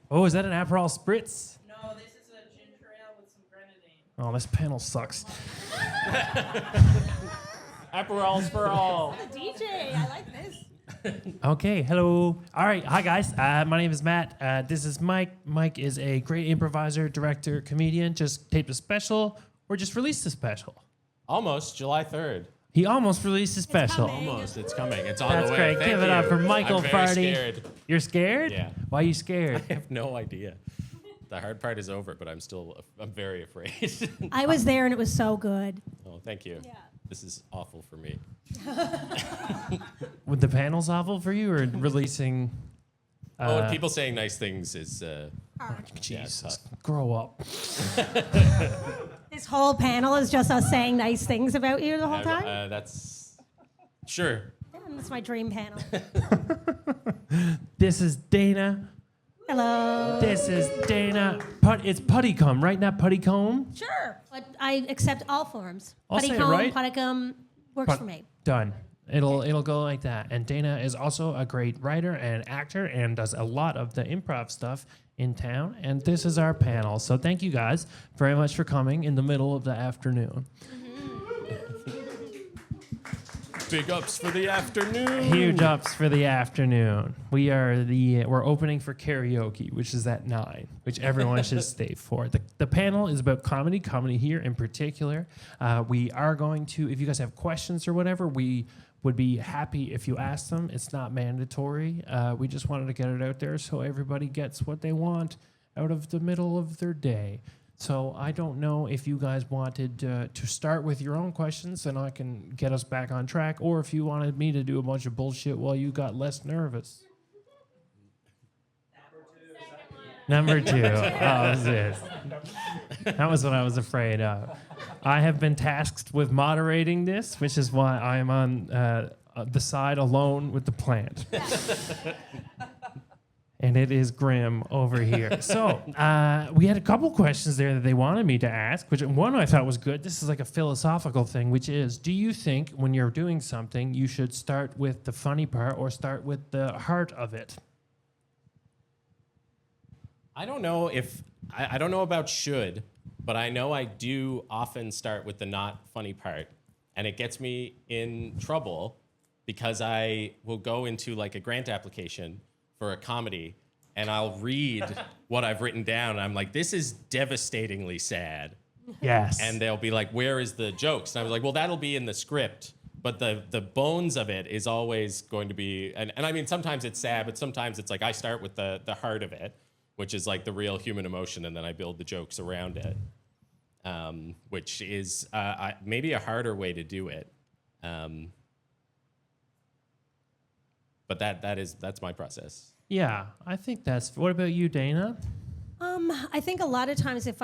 Oh, is that an Aperol Spritz? No, this is a ginger ale with some grenadine. Oh, this panel sucks. Aperols for all. The DJ, I like this. Okay, hello. All right, hi guys. My name is Matt. This is Mike. Mike is a great improviser, director, comedian. Just taped a special or just released a special. Almost July 3rd. He almost released a special. coming. Almost. It's coming. It's on That's the way. great. Thank Give it you. up for Michael I'm very Fardy. Scared. You're scared? Yeah. Why are you scared? I have no idea. The hard part is over, but I'm very afraid. I was there and it was so good. Oh, thank you. Yeah. This is awful for me. Would the panels awful for you or releasing? People saying nice things is Jesus, grow up. This whole panel is just us saying nice things about you the whole time. that's sure. That's my dream panel. This is Dana. Hello. This is Dana. It's Puddicombe, right? Not Puddicombe? Sure, but I accept all forms. I'll say it Puddicombe, right. Puddicombe works for me. Done. It'll go like that. And Dana is also a great writer and actor and does a lot of the improv stuff in town. And this is our panel. So thank you guys very much for coming in the middle of the afternoon. Big ups for the afternoon. Huge ups for the afternoon. We're opening for karaoke, which is at 9, which everyone should stay for. The panel is about comedy here in particular. We are going to, if you guys have questions or whatever, we would be happy if you ask them. It's not mandatory. We just wanted to get it out there so everybody gets what they want out of the middle of their day. So I don't know if you guys wanted to start with your own questions and I can get us back on track, or if you wanted me to do a bunch of bullshit while you got less nervous. Number two. Oh, this. That was what I was afraid of. I have been tasked with moderating this, which is why I am on the side alone with the plant. And it is grim over here. So we had a couple questions there that they wanted me to ask, which one I thought was good. This is like a philosophical thing, which is, do you think when you're doing something, you should start with the funny part or start with the heart of it? I don't know I don't know about should, but I know I do often start with the not funny part. And it gets me in trouble because I will go into like a grant application for a comedy, and I'll read what I've written down, and I'm like, this is devastatingly sad. Yes. And they'll be like, where is the jokes? And I was like, well, that'll be in the script, but the bones of it is always going to be, and I mean, sometimes it's sad, but sometimes it's like I start with the heart of it, which is like the real human emotion, and then I build the jokes around it, which is maybe a harder way to do it. But that's my process. Yeah, I think that's. What about you, Dana? I think a lot of times if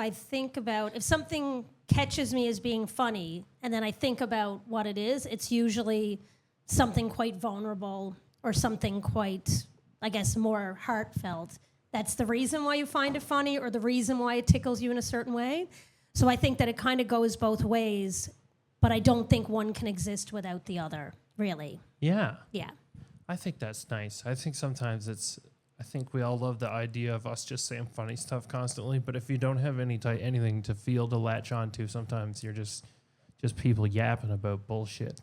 something catches me as being funny, and then I think about what it is, it's usually something quite vulnerable or something quite, I guess, more heartfelt. That's the reason why you find it funny or the reason why it tickles you in a certain way. So I think that it kind of goes both ways, but I don't think one can exist without the other, really. Yeah. Yeah. I think that's nice. I think sometimes I think we all love the idea of us just saying funny stuff constantly, but if you don't have anything to feel to latch onto, sometimes you're just people yapping about bullshit,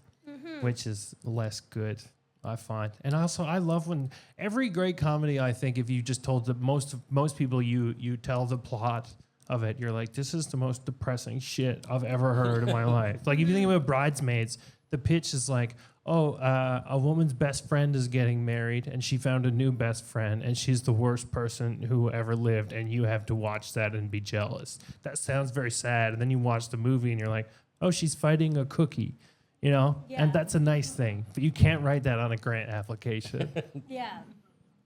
which is less good, I find. And also, I love when every great comedy, I think, if you just told most people you tell the plot of it, you're like, this is the most depressing shit I've ever heard in my life. Like, if you think about Bridesmaids, the pitch is like, a woman's best friend is getting married and she found a new best friend and she's the worst person who ever lived and you have to watch that and be jealous. That sounds very sad. And then you watch the movie and you're like, oh, she's fighting a cookie, you know? Yeah. And that's a nice thing. But you can't write that on a grant application. Yeah.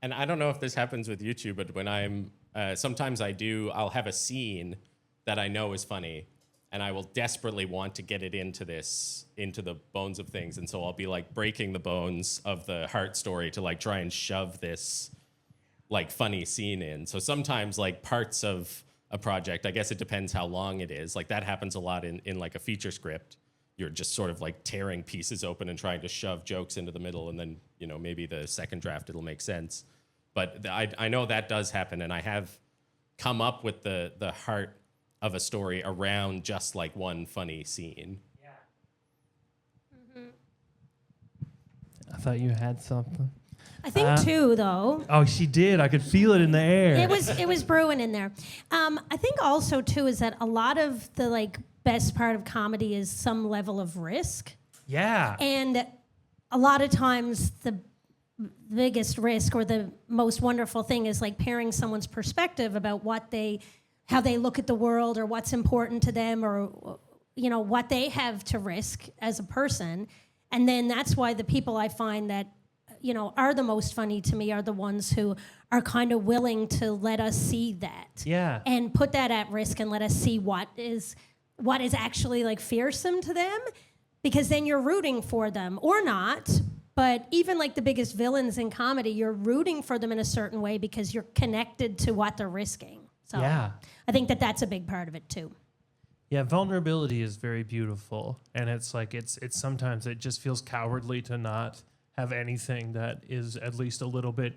And I don't know if this happens with you two, but when I'm, sometimes I'll have a scene that I know is funny, and I will desperately want to get it into the bones of things. And so I'll be like breaking the bones of the heart story to like try and shove this like funny scene in. So sometimes like parts of a project, I guess it depends how long it is. Like that happens a lot in like a feature script. You're just sort of like tearing pieces open and trying to shove jokes into the middle. And then, you know, maybe the second draft, it'll make sense. But I know that does happen, and I have come up with the heart of a story around just like one funny scene. I thought you had something. I think too, though. Oh, she did. I could feel it in the air. It was brewing in there. I think also too is that a lot of the like best part of comedy is some level of risk, Yeah. and a lot of times the biggest risk or the most wonderful thing is like pairing someone's perspective about how they look at the world or what's important to them or what they have to risk as a person. And then that's why the people I find that, are the most funny to me are the ones who are kind of willing to let us see that. Yeah. And put that at risk and let us see what is actually like fearsome to them, because then you're rooting for them or not. But even like the biggest villains in comedy, you're rooting for them in a certain way because you're connected to what they're risking. So Yeah. I think that that's a big part of it too. Yeah, vulnerability is very beautiful, and it's like it's sometimes it just feels cowardly to not have anything that is at least a little bit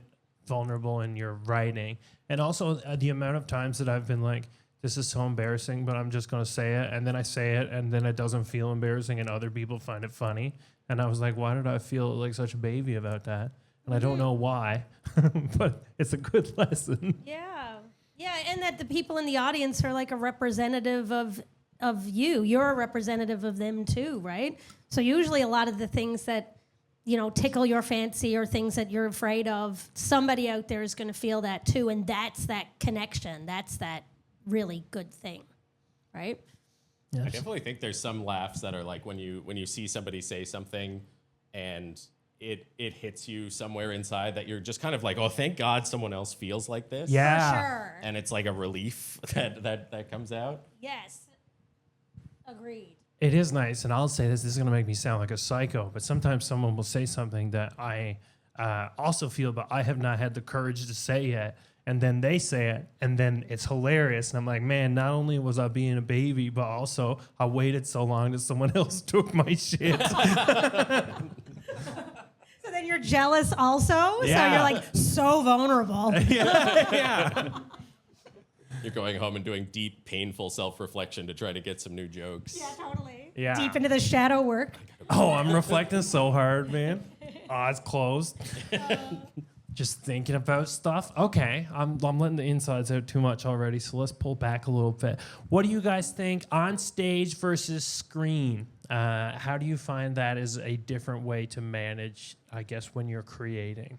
vulnerable in your writing. And also the amount of times that I've been like, this is so embarrassing, but I'm just going to say it, and then I say it, and then it doesn't feel embarrassing, and other people find it funny. And I was like, why did I feel like such a baby about that? And I don't know why, but it's a good lesson. Yeah. Yeah, and that the people in the audience are like a representative of you. You're a representative of them too, right? So usually a lot of the things that, tickle your fancy or things that you're afraid of, somebody out there is going to feel that too, and that's that connection. That's that really good thing, right? Yes. I definitely think there's some laughs that are like when you see somebody say something and it hits you somewhere inside that you're just kind of like, oh, thank God someone else feels like this. Yeah. For sure. And it's like a relief that comes out. Yes. Agreed. It is nice, and I'll say this is going to make me sound like a psycho, but sometimes someone will say something that I also feel, but I have not had the courage to say yet, and then they say it, and then it's hilarious, and I'm like, man, not only was I being a baby, but also I waited so long that someone else took my shit. So then you're jealous also? Yeah. So you're like so vulnerable. Yeah. You're going home and doing deep, painful self-reflection to try to get some new jokes. Yeah, totally. Yeah. Deep into the shadow work. Oh, I'm reflecting so hard, man. Eyes closed. Just thinking about stuff. Okay, I'm letting the insides out too much already, so let's pull back a little bit. What do you guys think on stage versus screen? How do you find that is a different way to manage, I guess, when you're creating?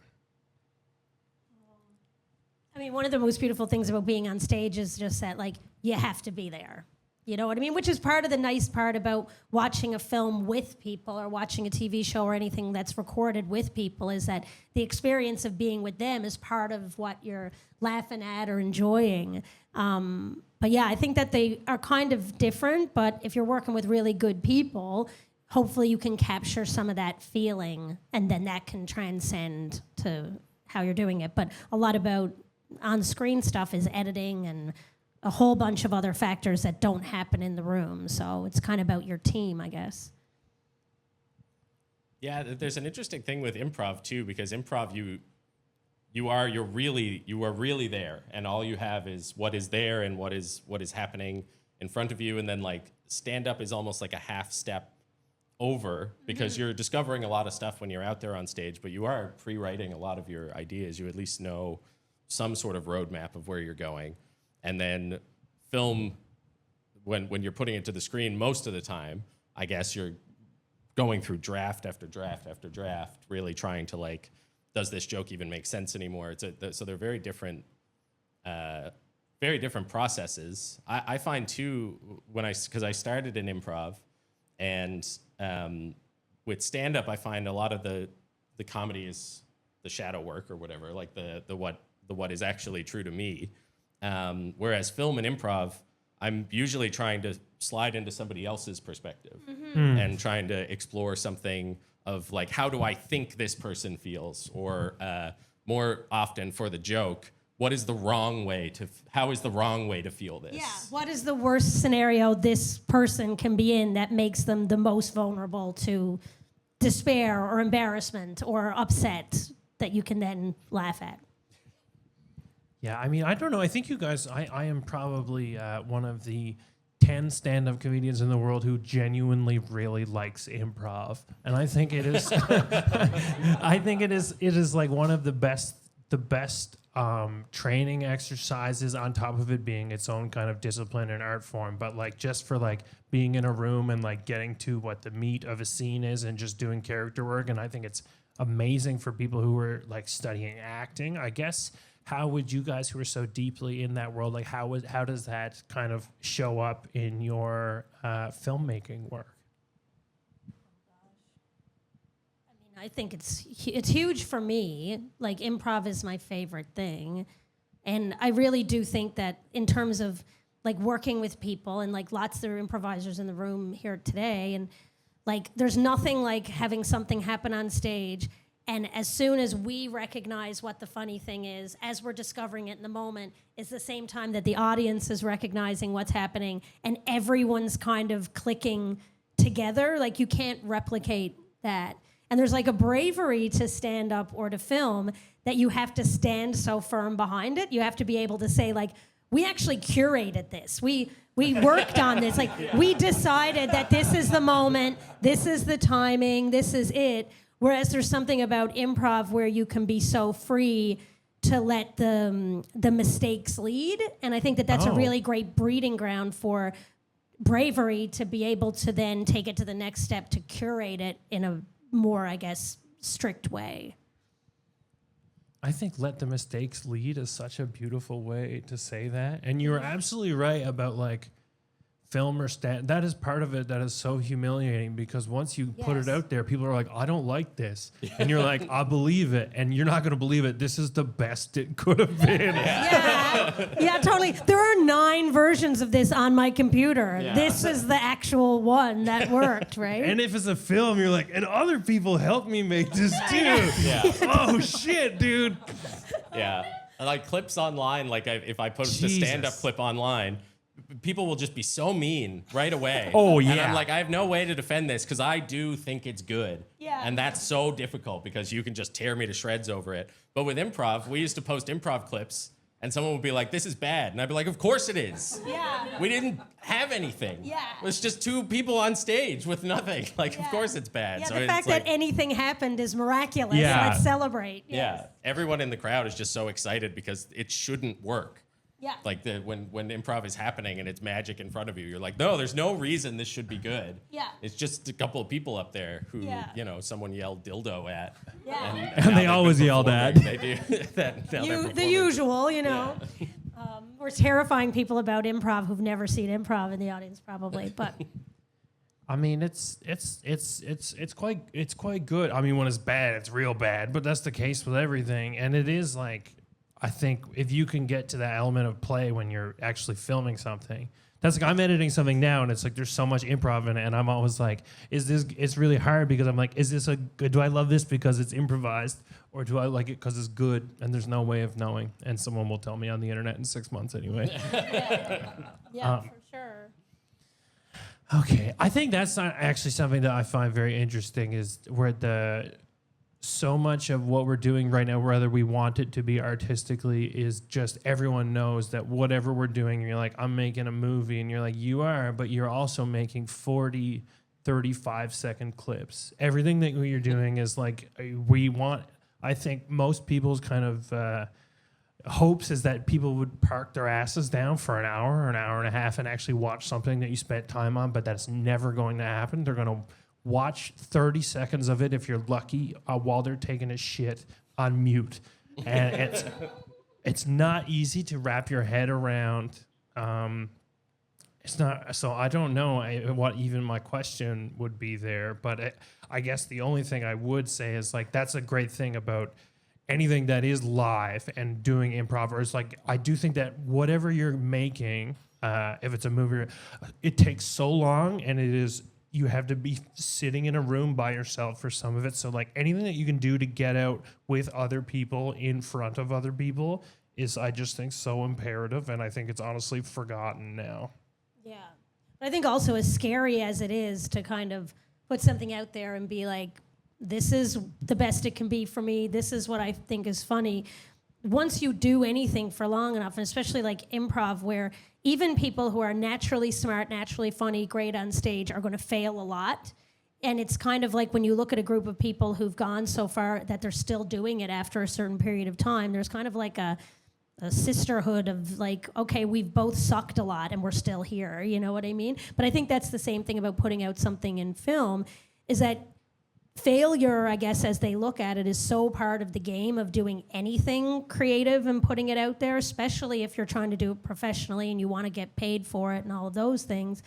I mean, one of the most beautiful things about being on stage is just that, like, you have to be there. You know what I mean? Which is part of the nice part about watching a film with people or watching a TV show or anything that's recorded with people is that the experience of being with them is part of what you're laughing at or enjoying. But yeah, I think that they are kind of different, but if you're working with really good people, hopefully you can capture some of that feeling and then that can transcend to how you're doing it. But a lot about on-screen stuff is editing and a whole bunch of other factors that don't happen in the room. So it's kind of about your team, I guess. Yeah, there's an interesting thing with improv too, because improv you are really there, and all you have is what is there and what is happening in front of you, and then like stand up is almost like a half step over because you're discovering a lot of stuff when you're out there on stage, but you are pre-writing a lot of your ideas. You at least know some sort of roadmap of where you're going. And then film, when you're putting it to the screen, most of the time, I guess you're going through draft after draft after draft, really trying to like, does this joke even make sense anymore? So they're very different processes. I find too, because I started in improv, and with stand-up, I find a lot of the comedy is the shadow work or whatever, like the what is actually true to me. Whereas film and improv, I'm usually trying to slide into somebody else's perspective and trying to explore something of like, how do I think this person feels? Or more often for the joke, how is the wrong way to feel this? Yeah. What is the worst scenario this person can be in that makes them the most vulnerable to despair or embarrassment or upset that you can then laugh at? Yeah, I mean, I don't know. I think you guys, I am probably one of the 10 stand-up comedians in the world who genuinely really likes improv. And I think it is, I think it is like one of the best training exercises, on top of it being its own kind of discipline and art form. But like, just for like being in a room and like getting to what the meat of a scene is and just doing character work. And I think it's amazing for people who are like studying acting, I guess. How would you guys who are so deeply in that world, like how does that kind of show up in your filmmaking work? I think it's huge for me. Like, improv is my favorite thing. And I really do think that in terms of like working with people, and like lots of improvisers in the room here today, and like there's nothing like having something happen on stage, and as soon as we recognize what the funny thing is, as we're discovering it in the moment, is the same time that the audience is recognizing what's happening, and everyone's kind of clicking together. Like, you can't replicate that. And there's like a bravery to stand up or to film that you have to stand so firm behind it. You have to be able to say, like, we actually curated this. We worked on this. Like, we decided that this is the moment, this is the timing, this is it. Whereas there's something about improv where you can be so free to let the mistakes lead. And I think that that's a really great breeding ground for bravery, to be able to then take it to the next step, to curate it in a more, I guess, strict way. I think let the mistakes lead is such a beautiful way to say that. And you were absolutely right about like film or stand. That is part of it that is so humiliating, because once you put it out there, people are like, I don't like this. And you're like, I believe it. And you're not going to believe it. This is the best it could have been. Yeah, totally. There are 9 versions of this on my computer. Yeah. This is the actual one that worked, right? And if it's a film, you're like, and other people helped me make this too. Yeah. Oh, shit, dude. Yeah. Like clips online, like if I post a stand-up clip online, people will just be so mean right away. Oh, yeah. And I'm like, I have no way to defend this because I do think it's good. Yeah. And that's so difficult because you can just tear me to shreds over it. But with improv, we used to post improv clips and someone would be like, this is bad. And I'd be like, of course it is. Yeah. We didn't have anything. Yeah. It was just 2 people on stage with nothing. Like, of course it's bad. Yeah, so the it's fact like, that anything happened is miraculous. Yeah. Let's celebrate. yeah. Yes. Everyone in the crowd is just so excited because it shouldn't work. Yeah. Like when improv is happening and it's magic in front of you, you're like, no, there's no reason this should be good. Yeah. It's just a couple of people up there who, Yeah. Someone yelled dildo at. Yeah. And now they they've always been yelled at. performing. They do that. Now they're The performing. usual, We're terrifying people about improv who've never seen improv in the audience, probably. But I mean, it's quite good. I mean, when it's bad, it's real bad. But that's the case with everything. And it is like, I think if you can get to that element of play when you're actually filming something, that's like, I'm editing something now and it's like there's so much improv in it, and I'm always like, it's really hard because I'm like, is this a good, do I love this because it's improvised, or do I like it because it's good? And there's no way of knowing, and someone will tell me on the internet in 6 months anyway. yeah, for sure. Okay, I think that's not actually something that I find very interesting, is where so much of what we're doing right now, whether we want it to be artistically, is just everyone knows that whatever we're doing, you're like, I'm making a movie, and you're like, you are, but you're also making 40, 35-second clips. Everything that you're doing is like, I think most people's kind of hopes is that people would park their asses down for an hour or an hour and a half and actually watch something that you spent time on, but that's never going to happen. They're going to watch 30 seconds of it, if you're lucky, while they're taking a shit on mute. And it's not easy to wrap your head around. It's not, so I don't know what even my question would be there, but I guess the only thing I would say is like, that's a great thing about anything that is live and doing improv, or it's like, I do think that whatever you're making, if it's a movie, it takes so long, and you have to be sitting in a room by yourself for some of it. So like anything that you can do to get out with other people, in front of other people, is, I just think, so imperative. And I think it's honestly forgotten now. Yeah. But I think also, as scary as it is to kind of put something out there and be like, this is the best it can be for me, this is what I think is funny, once you do anything for long enough, and especially like improv, where even people who are naturally smart, naturally funny, great on stage are going to fail a lot. And it's kind of like when you look at a group of people who've gone so far that they're still doing it after a certain period of time, there's kind of like a sisterhood of like, okay, we've both sucked a lot and we're still here, you know what I mean? But I think that's the same thing about putting out something in film, is that failure, I guess, as they look at it, is so part of the game of doing anything creative and putting it out there, especially if you're trying to do it professionally and you want to get paid for it and all of those things,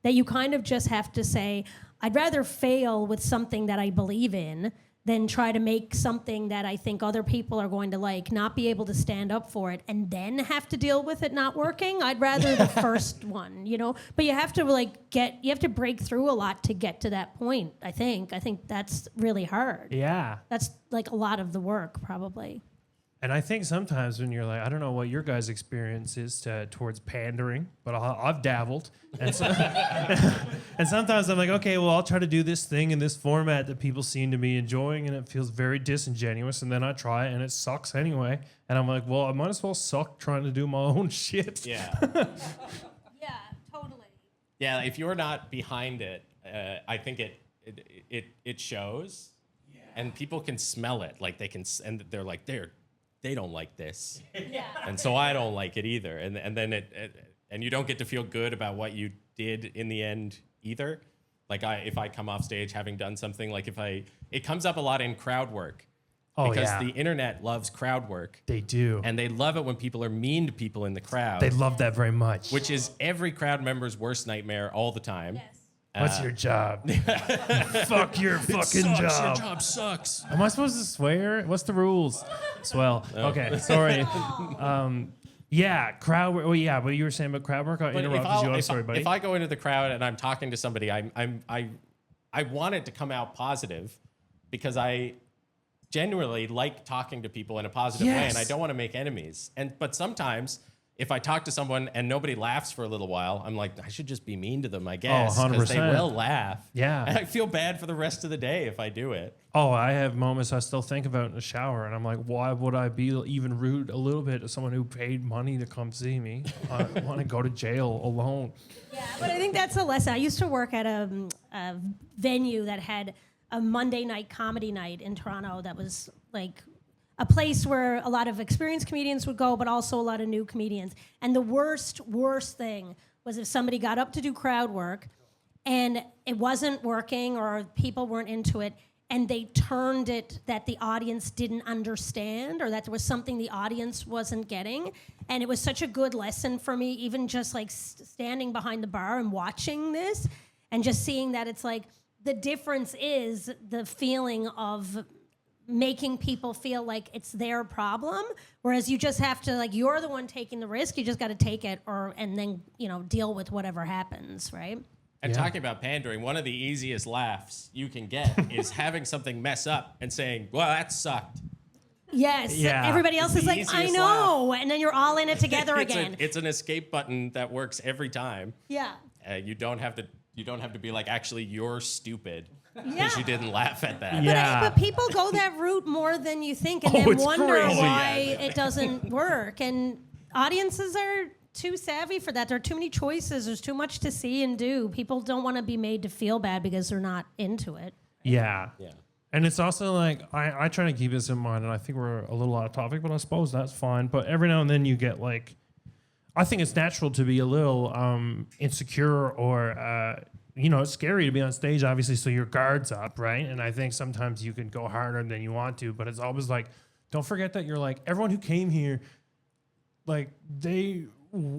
that you kind of just have to say, I'd rather fail with something that I believe in than try to make something that I think other people are going to like, not be able to stand up for it, and then have to deal with it not working. I'd rather the first one, you know? But you have to you have to break through a lot to get to that point, I think. I think that's really hard. Yeah. That's like a lot of the work, probably. And I think sometimes when you're like, I don't know what your guys' experience is towards pandering, but I've dabbled. And, and sometimes I'm like, okay, well, I'll try to do this thing in this format that people seem to be enjoying, and it feels very disingenuous. And then I try it, and it sucks anyway. And I'm like, well, I might as well suck trying to do my own shit. Yeah. Yeah, totally. Yeah, if you're not behind it, I think it shows, and people can smell it. Like and they're like, they don't like this, and so I don't like it either. And then and you don't get to feel good about what you did in the end either. Like if I come off stage having done something, like it comes up a lot in crowd work. Oh, because yeah. the internet loves crowd work. They do. And they love it when people are mean to people in the crowd. They love that very much. Which is every crowd member's worst nightmare all the time. Yes. What's your job? Fuck your fucking job. Your job sucks. Am I supposed to swear? What's the rules? Swell. Okay, sorry. Yeah, crowd work. Well, yeah, but you were saying about crowd work. I interrupted you. I'm sorry, buddy. If I go into the crowd and I'm talking to somebody, I want it to come out positive, because I genuinely like talking to people in a positive way, and I don't want to make enemies. But sometimes, if I talk to someone and nobody laughs for a little while, I'm like, I should just be mean to them, I guess, because they will laugh. Yeah. And I feel bad for the rest of the day if I do it. Oh, I have moments I still think about in the shower, and I'm like, why would I be even rude a little bit to someone who paid money to come see me? I want to go to jail alone. Yeah, but I think that's a lesson. I used to work at a venue that had a Monday night comedy night in Toronto that was like a place where a lot of experienced comedians would go, but also a lot of new comedians. And the worst thing was if somebody got up to do crowd work and it wasn't working or people weren't into it, and they turned it that the audience didn't understand, or that there was something the audience wasn't getting. And it was such a good lesson for me, even just like standing behind the bar and watching this and just seeing that it's like, the difference is the feeling of making people feel like it's their problem, whereas you just have to, like, you're the one taking the risk. You just got to take it, and then, you know, deal with whatever happens, right? And talking about pandering, one of the easiest laughs you can get is having something mess up and saying, well, that sucked. Yes. Yeah. Everybody else is like, easiest I know. And then you're all in it together It's again. It's an escape button that works every time. Yeah. You don't have to be like, actually, you're stupid because Yeah. you didn't laugh at that. Yeah. But people go that route more than you think, and Oh, then it's wonder crazy. why it doesn't work. And audiences are too savvy for that. There are too many choices. There's too much to see and do. People don't want to be made to feel bad because they're not into it. Yeah. Yeah. And it's also like, I try to keep this in mind, and I think we're a little out of topic, but I suppose that's fine. But every now and then you get like, I think it's natural to be a little insecure or, you know, it's scary to be on stage, obviously, so your guard's up, right? And I think sometimes you can go harder than you want to, but it's always like, don't forget that you're like, everyone who came here, like, they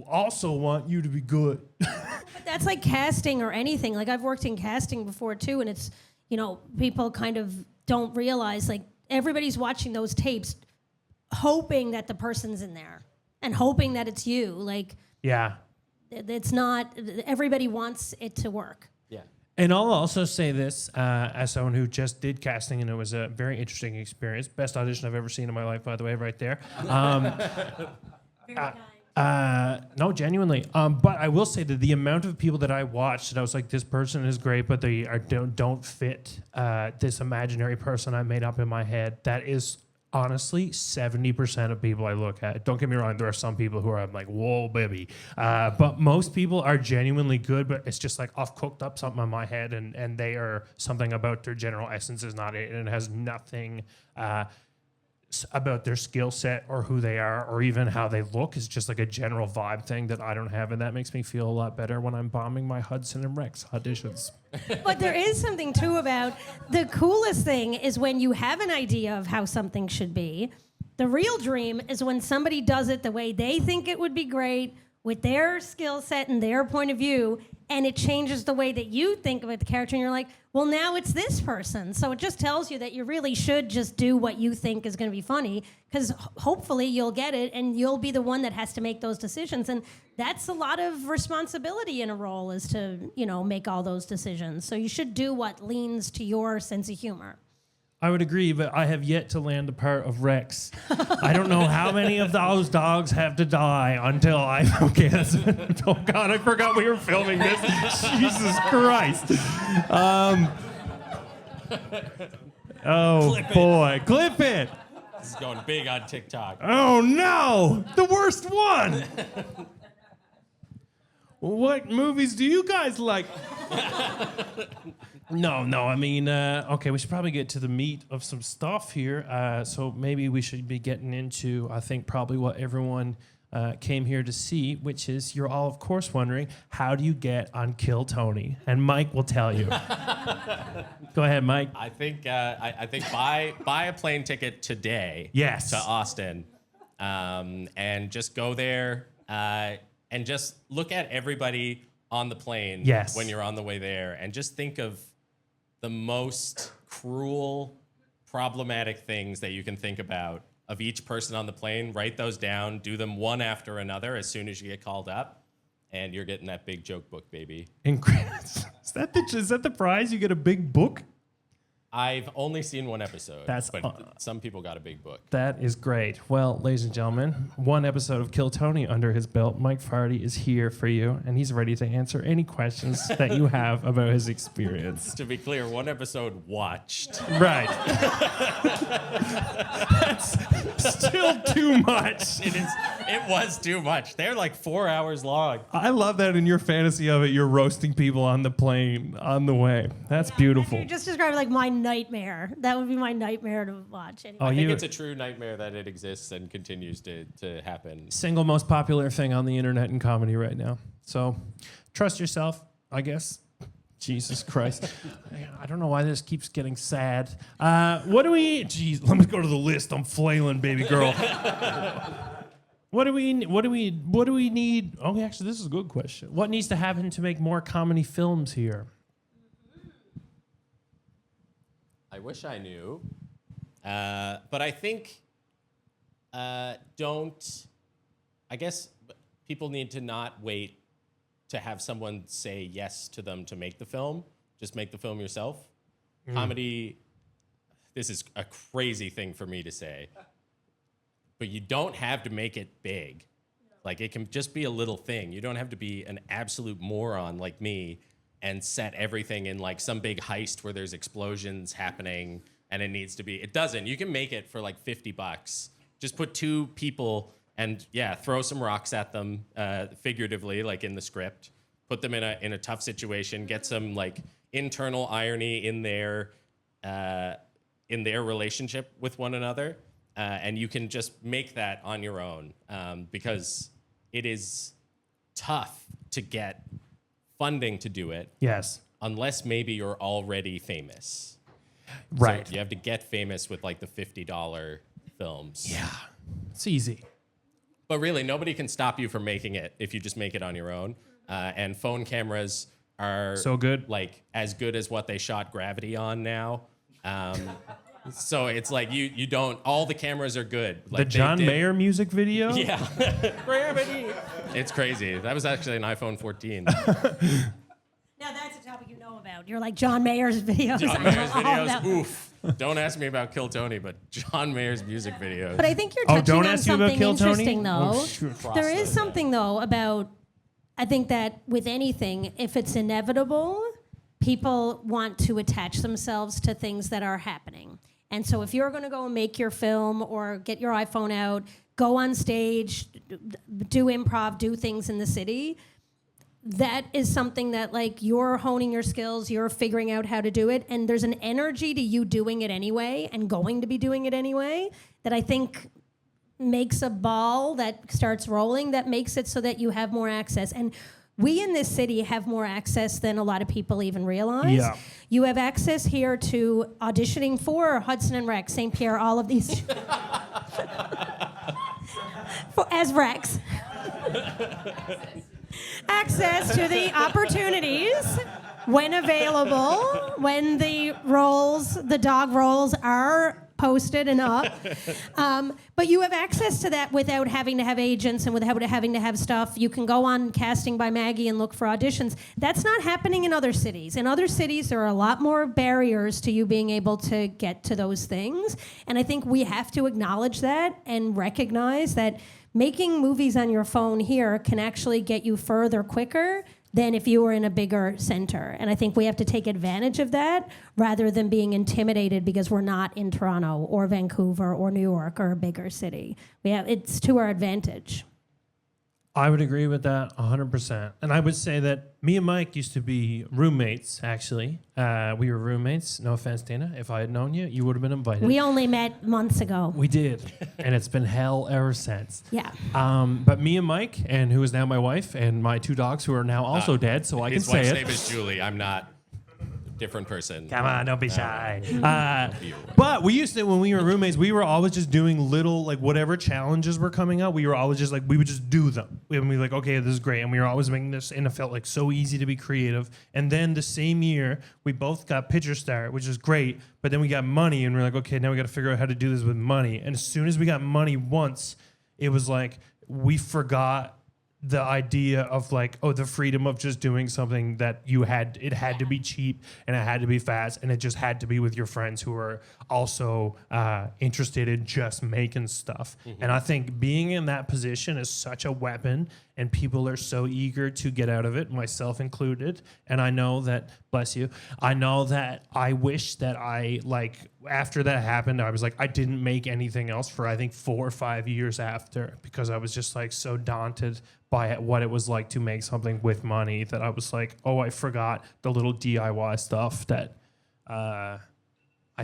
also want you to be good. But that's like casting or anything. Like, I've worked in casting before, too, and it's, you know, people kind of don't realize, like, everybody's watching those tapes hoping that the person's in there and hoping that it's you. Like, Yeah. it's not, everybody wants it to work. Yeah. And I'll also say this as someone who just did casting, and it was a very interesting experience. Best audition I've ever seen in my life, by the way, right there. No, genuinely. But I will say that the amount of people that I watched, that I was like, this person is great, but they don't fit this imaginary person I made up in my head. That is honestly 70% of people I look at, don't get me wrong, there are some people who are I'm like, whoa, baby. But most people are genuinely good, but it's just like I've cooked up something in my head and they are something about their general essence is not it. And it has nothing about their skill set or who they are or even how they look. It's just like a general vibe thing that I don't have. And that makes me feel a lot better when I'm bombing my Hudson and Rex auditions. But there is something too about the coolest thing is when you have an idea of how something should be. The real dream is when somebody does it the way they think it would be great with their skill set and their point of view, and it changes the way that you think about the character, and you're like, well, now it's this person. So it just tells you that you really should just do what you think is going to be funny, because hopefully you'll get it, and you'll be the one that has to make those decisions. And that's a lot of responsibility in a role, is to, make all those decisions. So you should do what leans to your sense of humor. I would agree, but I have yet to land the part of Rex. I don't know how many of those dogs have to die until okay, oh God, I forgot we were filming this. Jesus Christ. Oh boy, clip it. This is going big on TikTok. Oh no, the worst one. What movies do you guys like? No, I mean, okay, we should probably get to the meat of some stuff here. So maybe we should be getting into, I think, probably what everyone came here to see, which is you're all, of course, wondering, how do you get on Kill Tony? And Mike will tell you. Go ahead, Mike. I think I think buy a plane ticket today. Yes. To Austin, and just go there and just look at everybody on the plane. Yes. When you're on the way there, and just think of the most cruel, problematic things that you can think about of each person on the plane. Write those down. Do them one after another as soon as you get called up, and you're getting that big joke book, baby. Incredible. Is that the prize? You get a big book? I've only seen one episode, That's but some people got a big book. That is great. Well, ladies and gentlemen, one episode of Kill Tony under his belt. Mike Fardy is here for you, and he's ready to answer any questions that you have about his experience. To be clear, one episode watched. Right. That's still too much. It was too much. They're like 4 hours long. I love that in your fantasy of it, you're roasting people on the plane on the way. That's beautiful. You just described like my nightmare. That would be my nightmare to watch. Anyway. I think it's a true nightmare that it exists and continues to happen. Single most popular thing on the internet in comedy right now. So trust yourself, I guess. Jesus Christ. I don't know why this keeps getting sad. What do we... Jeez, let me go to the list. I'm flailing, baby girl. What do we need? Oh, actually, this is a good question. What needs to happen to make more comedy films here? I wish I knew. But I think I guess people need to not wait to have someone say yes to them to make the film. Just make the film yourself. Comedy, this is a crazy thing for me to say, but you don't have to make it big. Like, it can just be a little thing. You don't have to be an absolute moron like me and set everything in like some big heist where there's explosions happening and it needs to be. It doesn't. You can make it for like $50. Just put two people and throw some rocks at them, figuratively, like in the script. Put them in a tough situation. Get some like internal irony in their relationship with one another, and you can just make that on your own, because it is tough to get funding to do it. Yes. Unless maybe you're already famous. Right. So you have to get famous with like the $50 films. Yeah. It's easy. But really, nobody can stop you from making it if you just make it on your own. And phone cameras are so good, like as good as what they shot Gravity on now. So it's like you don't. All the cameras are good. Like the John Mayer music video. Yeah, Gravity. It's crazy. That was actually an iPhone 14. Now that's a topic you know about. You're like John Mayer's videos. John Mayer's videos. Oof. Don't ask me about Kill Tony, but John Mayer's music videos. But I think you're touching on something interesting, though. Oh, sure. There is something, though, about, I think that with anything, if it's inevitable, people want to attach themselves to things that are happening. And so if you're going to go and make your film or get your iPhone out, go on stage, do improv, do things in the city, that is something that like you're honing your skills, you're figuring out how to do it, and there's an energy to you doing it anyway and going to be doing it anyway that I think makes a ball that starts rolling, that makes it so that you have more access. And we in this city have more access than a lot of people even realize. Yeah. You have access here to auditioning for Hudson and Rex, St. Pierre, all of these as Rex. Access to the opportunities when available, when the dog rolls are posted and up. But you have access to that without having to have agents and without having to have stuff. You can go on Casting by Maggie and look for auditions. That's not happening in other cities. In other cities, there are a lot more barriers to you being able to get to those things. And I think we have to acknowledge that and recognize that making movies on your phone here can actually get you further quicker than if you were in a bigger center. And I think we have to take advantage of that rather than being intimidated because we're not in Toronto or Vancouver or New York or a bigger city. It's to our advantage. I would agree with that 100%. And I would say that me and Mike used to be roommates, actually. We were roommates. No offense, Dana. If I had known you, you would have been invited. We only met months ago. We did. And it's been hell ever since. Yeah. But me and Mike, and who is now my wife, and my 2 dogs who are now also dead, so I can say it. His wife's name is Julie. I'm not. Different person. Come on, don't be shy. But we used to, when we were roommates, we were always just doing little, like, whatever challenges were coming up, we were always just like, we would just do them. And we were like, okay, this is great. And we were always making this, and it felt like so easy to be creative. And then the same year, we both got Picture Start, which is great. But then we got money, and we're like, okay, now we got to figure out how to do this with money. And as soon as we got money once, it was like, we forgot the idea of like, oh, the freedom of just doing something that it had to be cheap and it had to be fast and it just had to be with your friends who are also interested in just making stuff. Mm-hmm. And I think being in that position is such a weapon and people are so eager to get out of it, myself included. And I know that, bless you, I know that I wish that after that happened, I was like, I didn't make anything else for, I think, 4 or 5 years after, because I was just like so daunted by what it was like to make something with money that I was like, oh, I forgot the little DIY stuff that I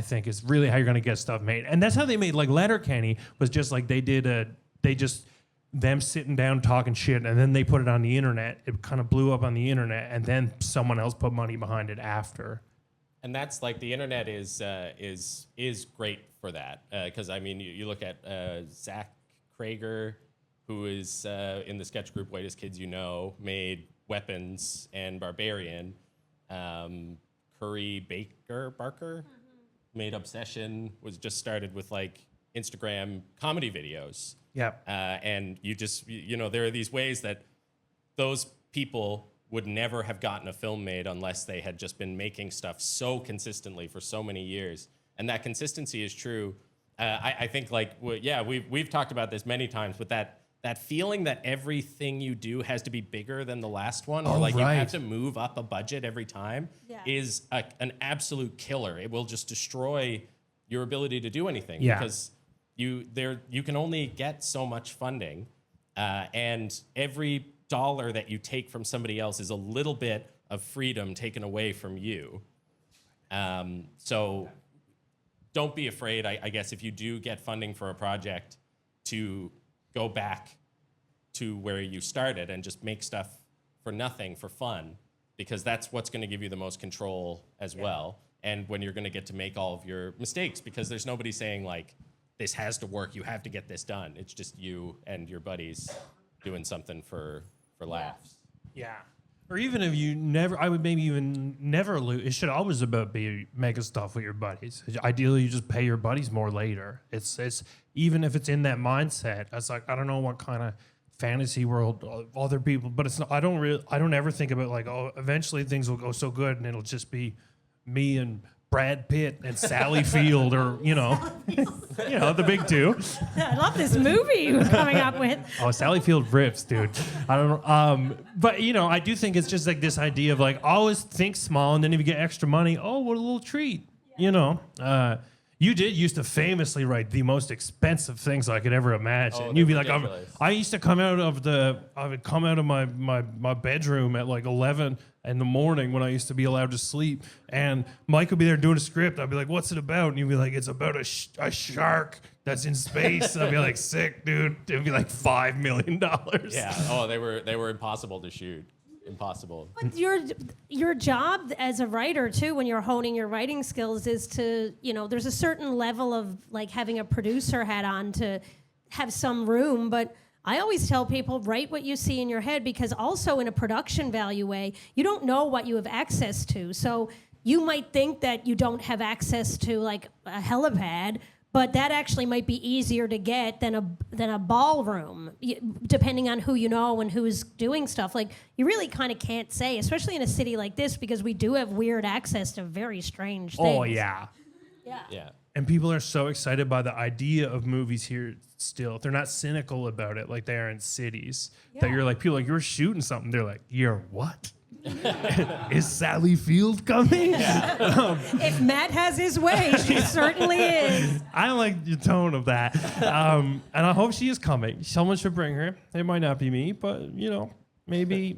think is really how you're going to get stuff made. And that's how they made, like, Letterkenny was just like them sitting down talking shit, and then they put it on the internet. It kind of blew up on the internet, and then someone else put money behind it after. And that's like the internet is great for that, because I mean you look at Zach Krager, who is in the sketch group Whitest Kids You Know, made Weapons and Barbarian. Curry Barker made Obsession, was just started with like Instagram comedy videos. Yeah. And there are these ways that those people would never have gotten a film made unless they had just been making stuff so consistently for so many years. And that consistency is true. I think we've talked about this many times, but that feeling that everything you do has to be bigger than the last one, or you have to move up a budget every time, is an absolute killer. It will just destroy your ability to do anything because you can only get so much funding, and every dollar that you take from somebody else is a little bit of freedom taken away from you. So don't be afraid, I guess, if you do get funding for a project, to go back to where you started and just make stuff for nothing, for fun, because that's what's going to give you the most control as well. And when you're going to get to make all of your mistakes, because there's nobody saying like, this has to work, you have to get this done. It's just you and your buddies doing something for laughs. Yeah. Or even if you I would maybe even never lose. It should always be making stuff with your buddies. Ideally, you just pay your buddies more later. It's even if it's in that mindset. It's like, I don't know what kind of fantasy world other people, but it's not. I don't ever think about like, oh, eventually things will go so good and it'll just be me and Brad Pitt and Sally Field, or the big two. I love this movie you're coming up with. Oh, Sally Field rips, dude. I don't know. But I do think it's just like this idea of like always think small, and then if you get extra money, oh, what a little treat. You did used to famously write the most expensive things I could ever imagine. Oh, You'd be they're like, ridiculous. I used to come out of my bedroom at like 11 in the morning when I used to be allowed to sleep, and Mike would be there doing a script. I'd be like, "What's it about?" And you'd be like, "It's about a shark that's in space." And I'd be like, "Sick, dude." It'd be like $5 million. Yeah. Oh, they were impossible to shoot. Impossible. But your job as a writer too, when you're honing your writing skills, is to, there's a certain level of like having a producer hat on to have some room. But I always tell people, write what you see in your head, because also in a production value way, you don't know what you have access to. So you might think that you don't have access to like a helipad, but that actually might be easier to get than a ballroom, depending on who you know and who's doing stuff. Like, you really kind of can't say, especially in a city like this, because we do have weird access to very strange things. Oh, yeah. Yeah. And people are so excited by the idea of movies here still. They're not cynical about it like they are in cities. That you're like, people are like, you're shooting something. They're like, you're what? Is Sally Field coming? If Matt has his way, she certainly is. I like the tone of that. And I hope she is coming. Someone should bring her. It might not be me, but, maybe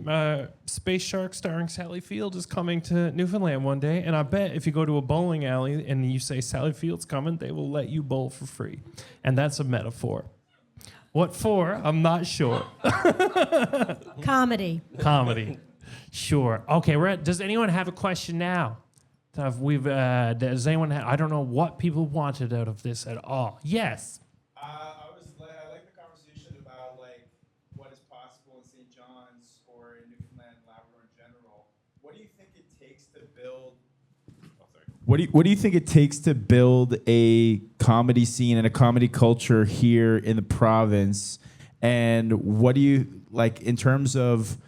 Space Shark starring Sally Field is coming to Newfoundland one day. And I bet if you go to a bowling alley and you say Sally Field's coming, they will let you bowl for free. And that's a metaphor. What for? I'm not sure. Comedy. Comedy. Sure. Okay, does anyone have a question now? Does anyone I don't know what people wanted out of this at all. Yes. I like the conversation about like what is possible in St. John's or in Newfoundland Labrador in general. What do you think it takes to build? What do you think it takes to build a comedy scene and a comedy culture here in the province? And what do you like in terms of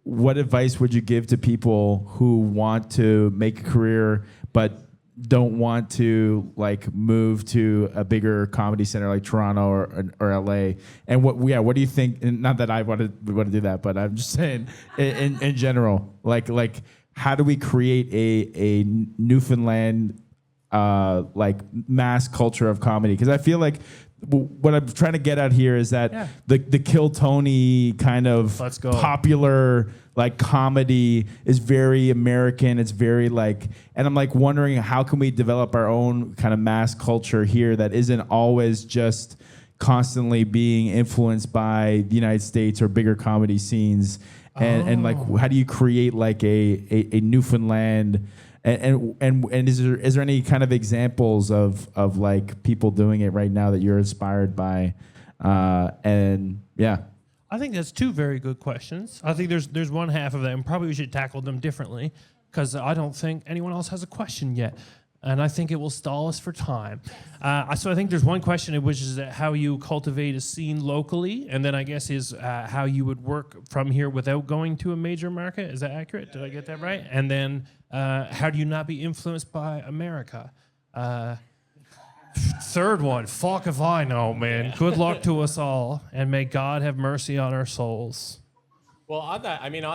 what advice would you give to people who want to make a career but don't want to like move to a bigger comedy center like Toronto or LA? And what do you think? And not that I want to do that, but I'm just saying in general, like how do we create a Newfoundland like mass culture of comedy? Because I feel like what I'm trying to get at here is that the Kill Tony kind of popular like comedy is very American. It's very like, and I'm like wondering how can we develop our own kind of mass culture here that isn't always just constantly being influenced by the United States or bigger comedy scenes, and like how do you create like a Newfoundland? And is there any kind of examples of like people doing it right now that you're inspired by? And yeah, I think that's two very good questions. I think there's one half of them. Probably we should tackle them differently because I don't think anyone else has a question yet. And I think it will stall us for time. So I think there's one question, which is how you cultivate a scene locally, and then I guess is how you would work from here without going to a major market. Is that accurate? Did I get that right? And then how do you not be influenced by America? Third one, fuck if I know, man. Yeah. Good luck to us all, and may God have mercy on our souls. Well, on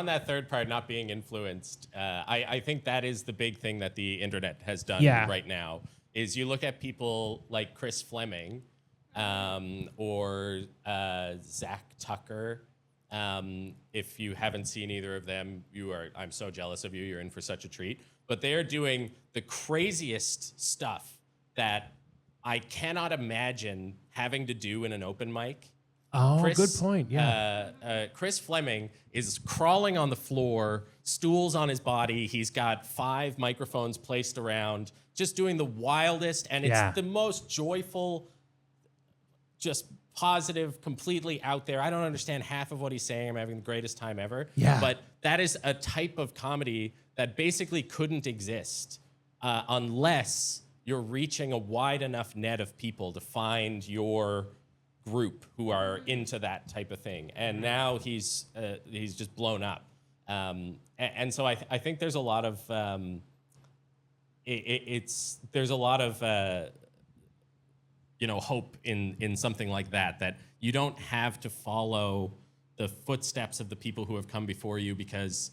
that third part, not being influenced, I think that is the big thing that the internet has done right now, is you look at people like Chris Fleming or Zach Tucker. If you haven't seen either of them, I'm so jealous of you. You're in for such a treat. But they are doing the craziest stuff that I cannot imagine having to do in an open mic. Oh, good point. Yeah. Chris Fleming is crawling on the floor, stools on his body. He's got 5 microphones placed around, just doing the wildest, and it's the most joyful, just positive, completely out there. I don't understand half of what he's saying. I'm having the greatest time ever. Yeah. But that is a type of comedy that basically couldn't exist unless you're reaching a wide enough net of people to find your group who are into that type of thing. And now he's just blown up. And so I think there's a lot of there's a lot of hope in something like that you don't have to follow the footsteps of the people who have come before you, because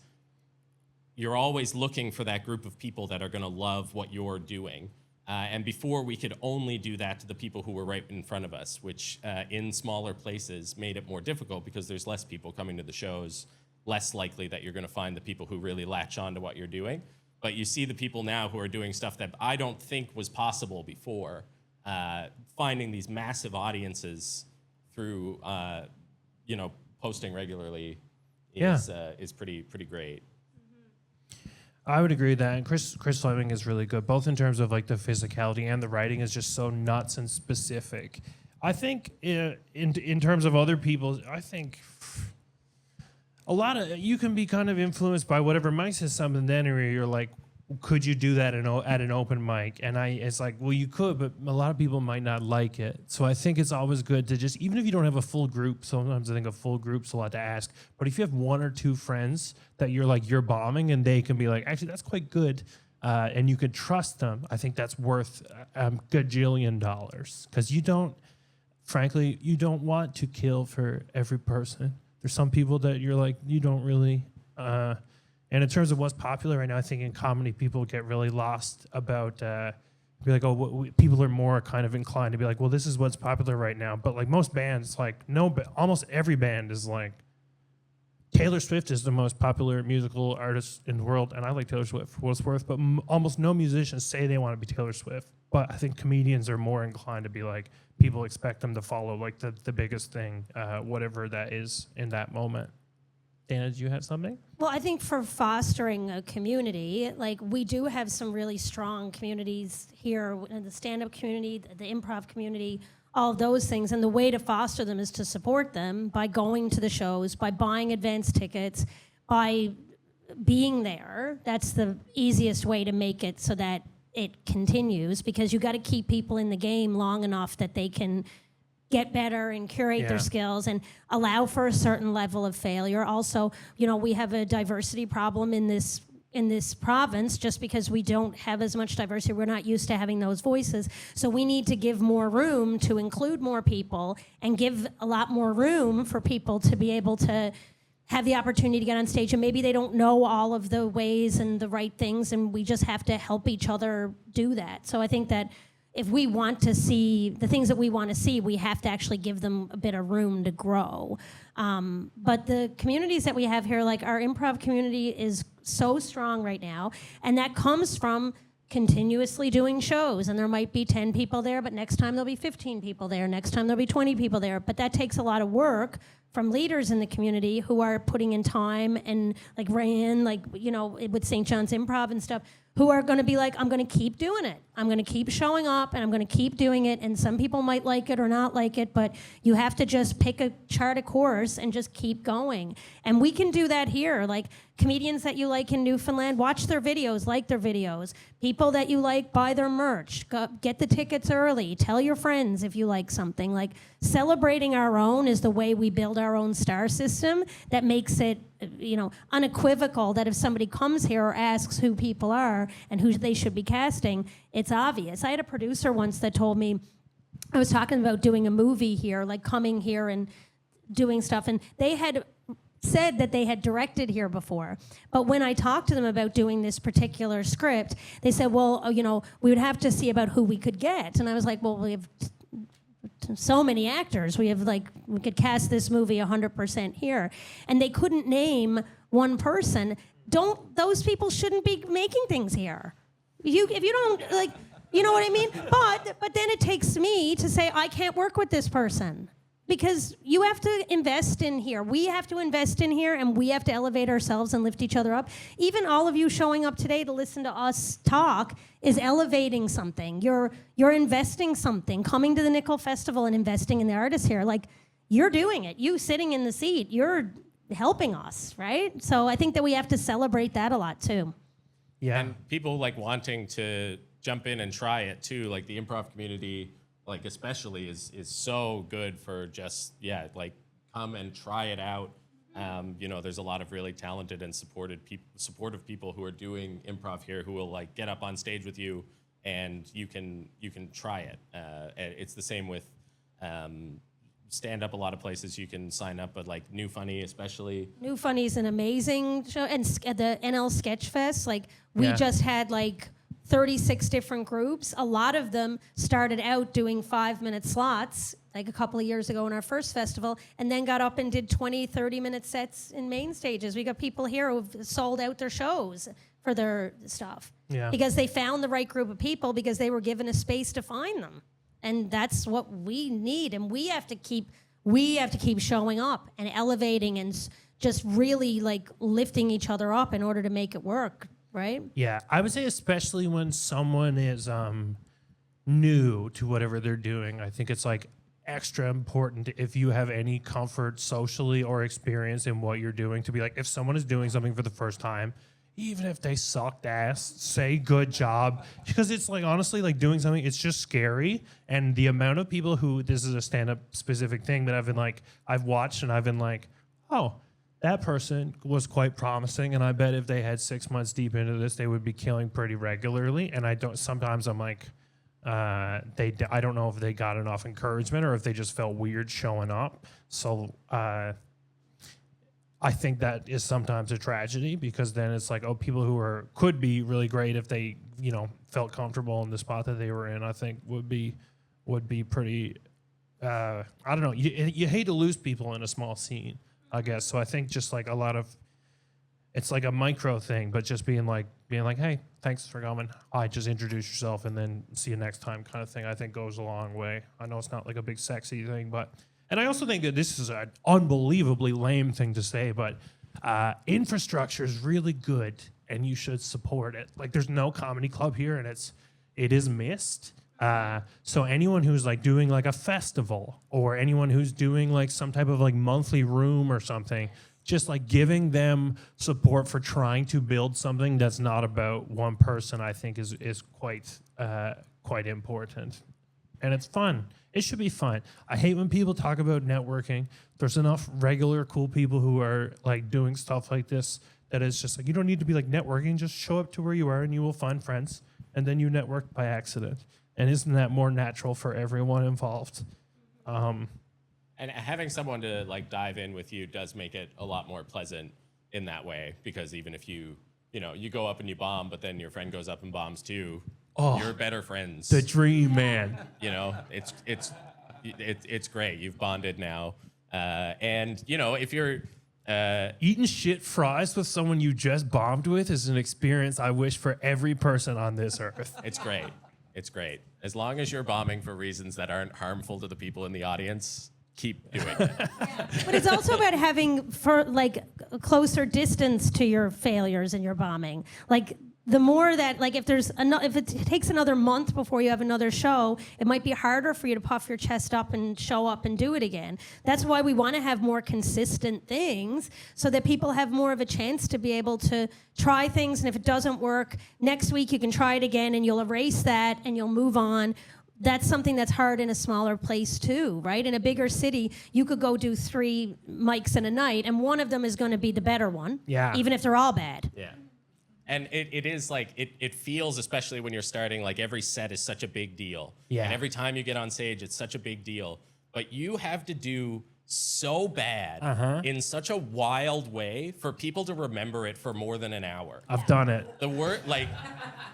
you're always looking for that group of people that are going to love what you're doing. And before, we could only do that to the people who were right in front of us, which in smaller places made it more difficult because there's less people coming to the shows, less likely that you're going to find the people who really latch on to what you're doing. But you see the people now who are doing stuff that I don't think was possible before, finding these massive audiences through, posting regularly is pretty great. I would agree with that. And Chris Fleming is really good, both in terms of like the physicality and the writing is just so nuts and specific. I think in terms of other people, I think a lot of you can be kind of influenced by whatever Mike says something. Then where you're like, could you do that at an open mic? And it's like, well, you could, but a lot of people might not like it. So I think it's always good to just, even if you don't have a full group, sometimes I think a full group's a lot to ask, but if you have one or two friends that you're bombing and they can be like, actually, that's quite good, and you can trust them, I think that's worth a gajillion dollars. Because you don't want to kill for every person. There's some people that you're like, you don't really... And in terms of what's popular right now, I think in comedy, people get really lost about, be like, people are more kind of inclined to be like, well, this is what's popular right now. But like most bands, like almost every band is like, Taylor Swift is the most popular musical artist in the world, and I like Taylor Swift for what it's worth, but almost no musicians say they want to be Taylor Swift. But I think comedians are more inclined to be like, people expect them to follow like the biggest thing, whatever that is in that moment. Dana, did you have something? Well, I think for fostering a community, like we do have some really strong communities here in the stand-up community, the improv community, all of those things. And the way to foster them is to support them by going to the shows, by buying advance tickets, by being there. That's the easiest way to make it so that it continues, because you got to keep people in the game long enough that they can get better and curate their skills and allow for a certain level of failure. Also, we have a diversity problem in this province just because we don't have as much diversity. We're not used to having those voices. So we need to give more room to include more people and give a lot more room for people to be able to have the opportunity to get on stage. And maybe they don't know all of the ways and the right things, and we just have to help each other do that. So I think that if we want to see the things that we want to see, we have to actually give them a bit of room to grow. But the communities that we have here, like our improv community is so strong right now, and that comes from continuously doing shows. And there might be 10 people there, but next time there'll be 15 people there. Next time there'll be 20 people there. But that takes a lot of work from leaders in the community who are putting in time, and like Rayanne, with St. John's Improv and stuff, who are going to be like, I'm going to keep doing it. I'm going to keep showing up, and I'm going to keep doing it. And some people might like it or not like it, but you have to just chart a course and just keep going. And we can do that here. Like comedians that you like in Newfoundland, watch their videos, like their videos. People that you like, buy their merch. Get the tickets early. Tell your friends if you like something. Like celebrating our own is the way we build our own star system that makes it unequivocal that if somebody comes here or asks who people are and who they should be casting, it's obvious. I had a producer once that told me, I was talking about doing a movie here, like coming here and doing stuff, and they had said that they had directed here before. But when I talked to them about doing this particular script, they said, well, we would have to see about who we could get. And I was like, well, we have so many actors. We could cast this movie 100% here. And they couldn't name one person. Those people shouldn't be making things here. If you don't, like, you know what I mean? But then it takes me to say, I can't work with this person. Because you have to invest in here. We have to invest in here, and we have to elevate ourselves and lift each other up. Even all of you showing up today to listen to us talk is elevating something. You're investing something. Coming to the Nickel Festival and investing in the artists here, like, you're doing it. You sitting in the seat, you're helping us, right? So I think that we have to celebrate that a lot too. Yeah. And people like wanting to jump in and try it too, like the improv community, like especially is so good for just, come and try it out. There's a lot of really talented and supportive people who are doing improv here who will like get up on stage with you and you can try it. It's the same with stand up. A lot of places you can sign up, but like New Funny especially. New Funny is an amazing show, and the NL Sketch Fest, we just had like 36 different groups. A lot of them started out doing 5-minute slots, like a couple of years ago in our first festival, and then got up and did 20, 30-minute sets in main stages. We got people here who've sold out their shows for their stuff. Yeah. Because they found the right group of people because they were given a space to find them. And that's what we need. And we have to keep showing up and elevating and just really like lifting each other up in order to make it work, right? Yeah, I would say especially when someone is new to whatever they're doing, I think it's like extra important if you have any comfort socially or experience in what you're doing to be like, if someone is doing something for the first time, even if they sucked ass, say good job. Because it's like, honestly, like doing something, it's just scary. And the amount of people who, this is a stand-up specific thing, but I've watched and I've been like, oh, that person was quite promising. And I bet if they had 6 months deep into this, they would be killing pretty regularly. And sometimes I'm like, I don't know if they got enough encouragement or if they just felt weird showing up. So, I think that is sometimes a tragedy because then it's like, oh, people who could be really great if they, felt comfortable in the spot that they were in, I think would be pretty, I don't know. You hate to lose people in a small scene, I guess. So I think just like it's like a micro thing, but just being like, hey, thanks for coming. Just introduce yourself and then see you next time kind of thing, I think goes a long way. I know it's not like a big sexy thing, and I also think that this is an unbelievably lame thing to say, but infrastructure is really good, and you should support it. Like, there's no comedy club here, and it is missed. So anyone who's like doing like a festival, or anyone who's doing like some type of like monthly room or something, just like giving them support for trying to build something that's not about one person, I think is quite important, and it's fun. It should be fun. I hate when people talk about networking. There's enough regular cool people who are like doing stuff like this that it's just like, you don't need to be like networking. Just show up to where you are and you will find friends, and then you network by accident. And isn't that more natural for everyone involved? And having someone to like dive in with you does make it a lot more pleasant in that way, because even if you go up and you bomb, but then your friend goes up and bombs too, you're better friends. The dream, man. It's great. You've bonded now, and if you're eating shit fries with someone you just bombed with is an experience I wish for every person on this earth. It's great. It's great. As long as you're bombing for reasons that aren't harmful to the people in the audience, keep doing it. But it's also about having a closer distance to your failures and your bombing. Like, the more that, like, if it takes another month before you have another show, it might be harder for you to puff your chest up and show up and do it again. That's why we want to have more consistent things so that people have more of a chance to be able to try things. And if it doesn't work, next week you can try it again and you'll erase that and you'll move on. That's something that's hard in a smaller place too, right? In a bigger city, you could go do 3 mics in a night and one of them is going to be the better one, even if they're all bad. Yeah. And it is like, it feels, especially when you're starting, like every set is such a big deal. Yeah. And every time you get on stage, it's such a big deal. But you have to do so bad in such a wild way for people to remember it for more than an hour. I've done it. The word, like,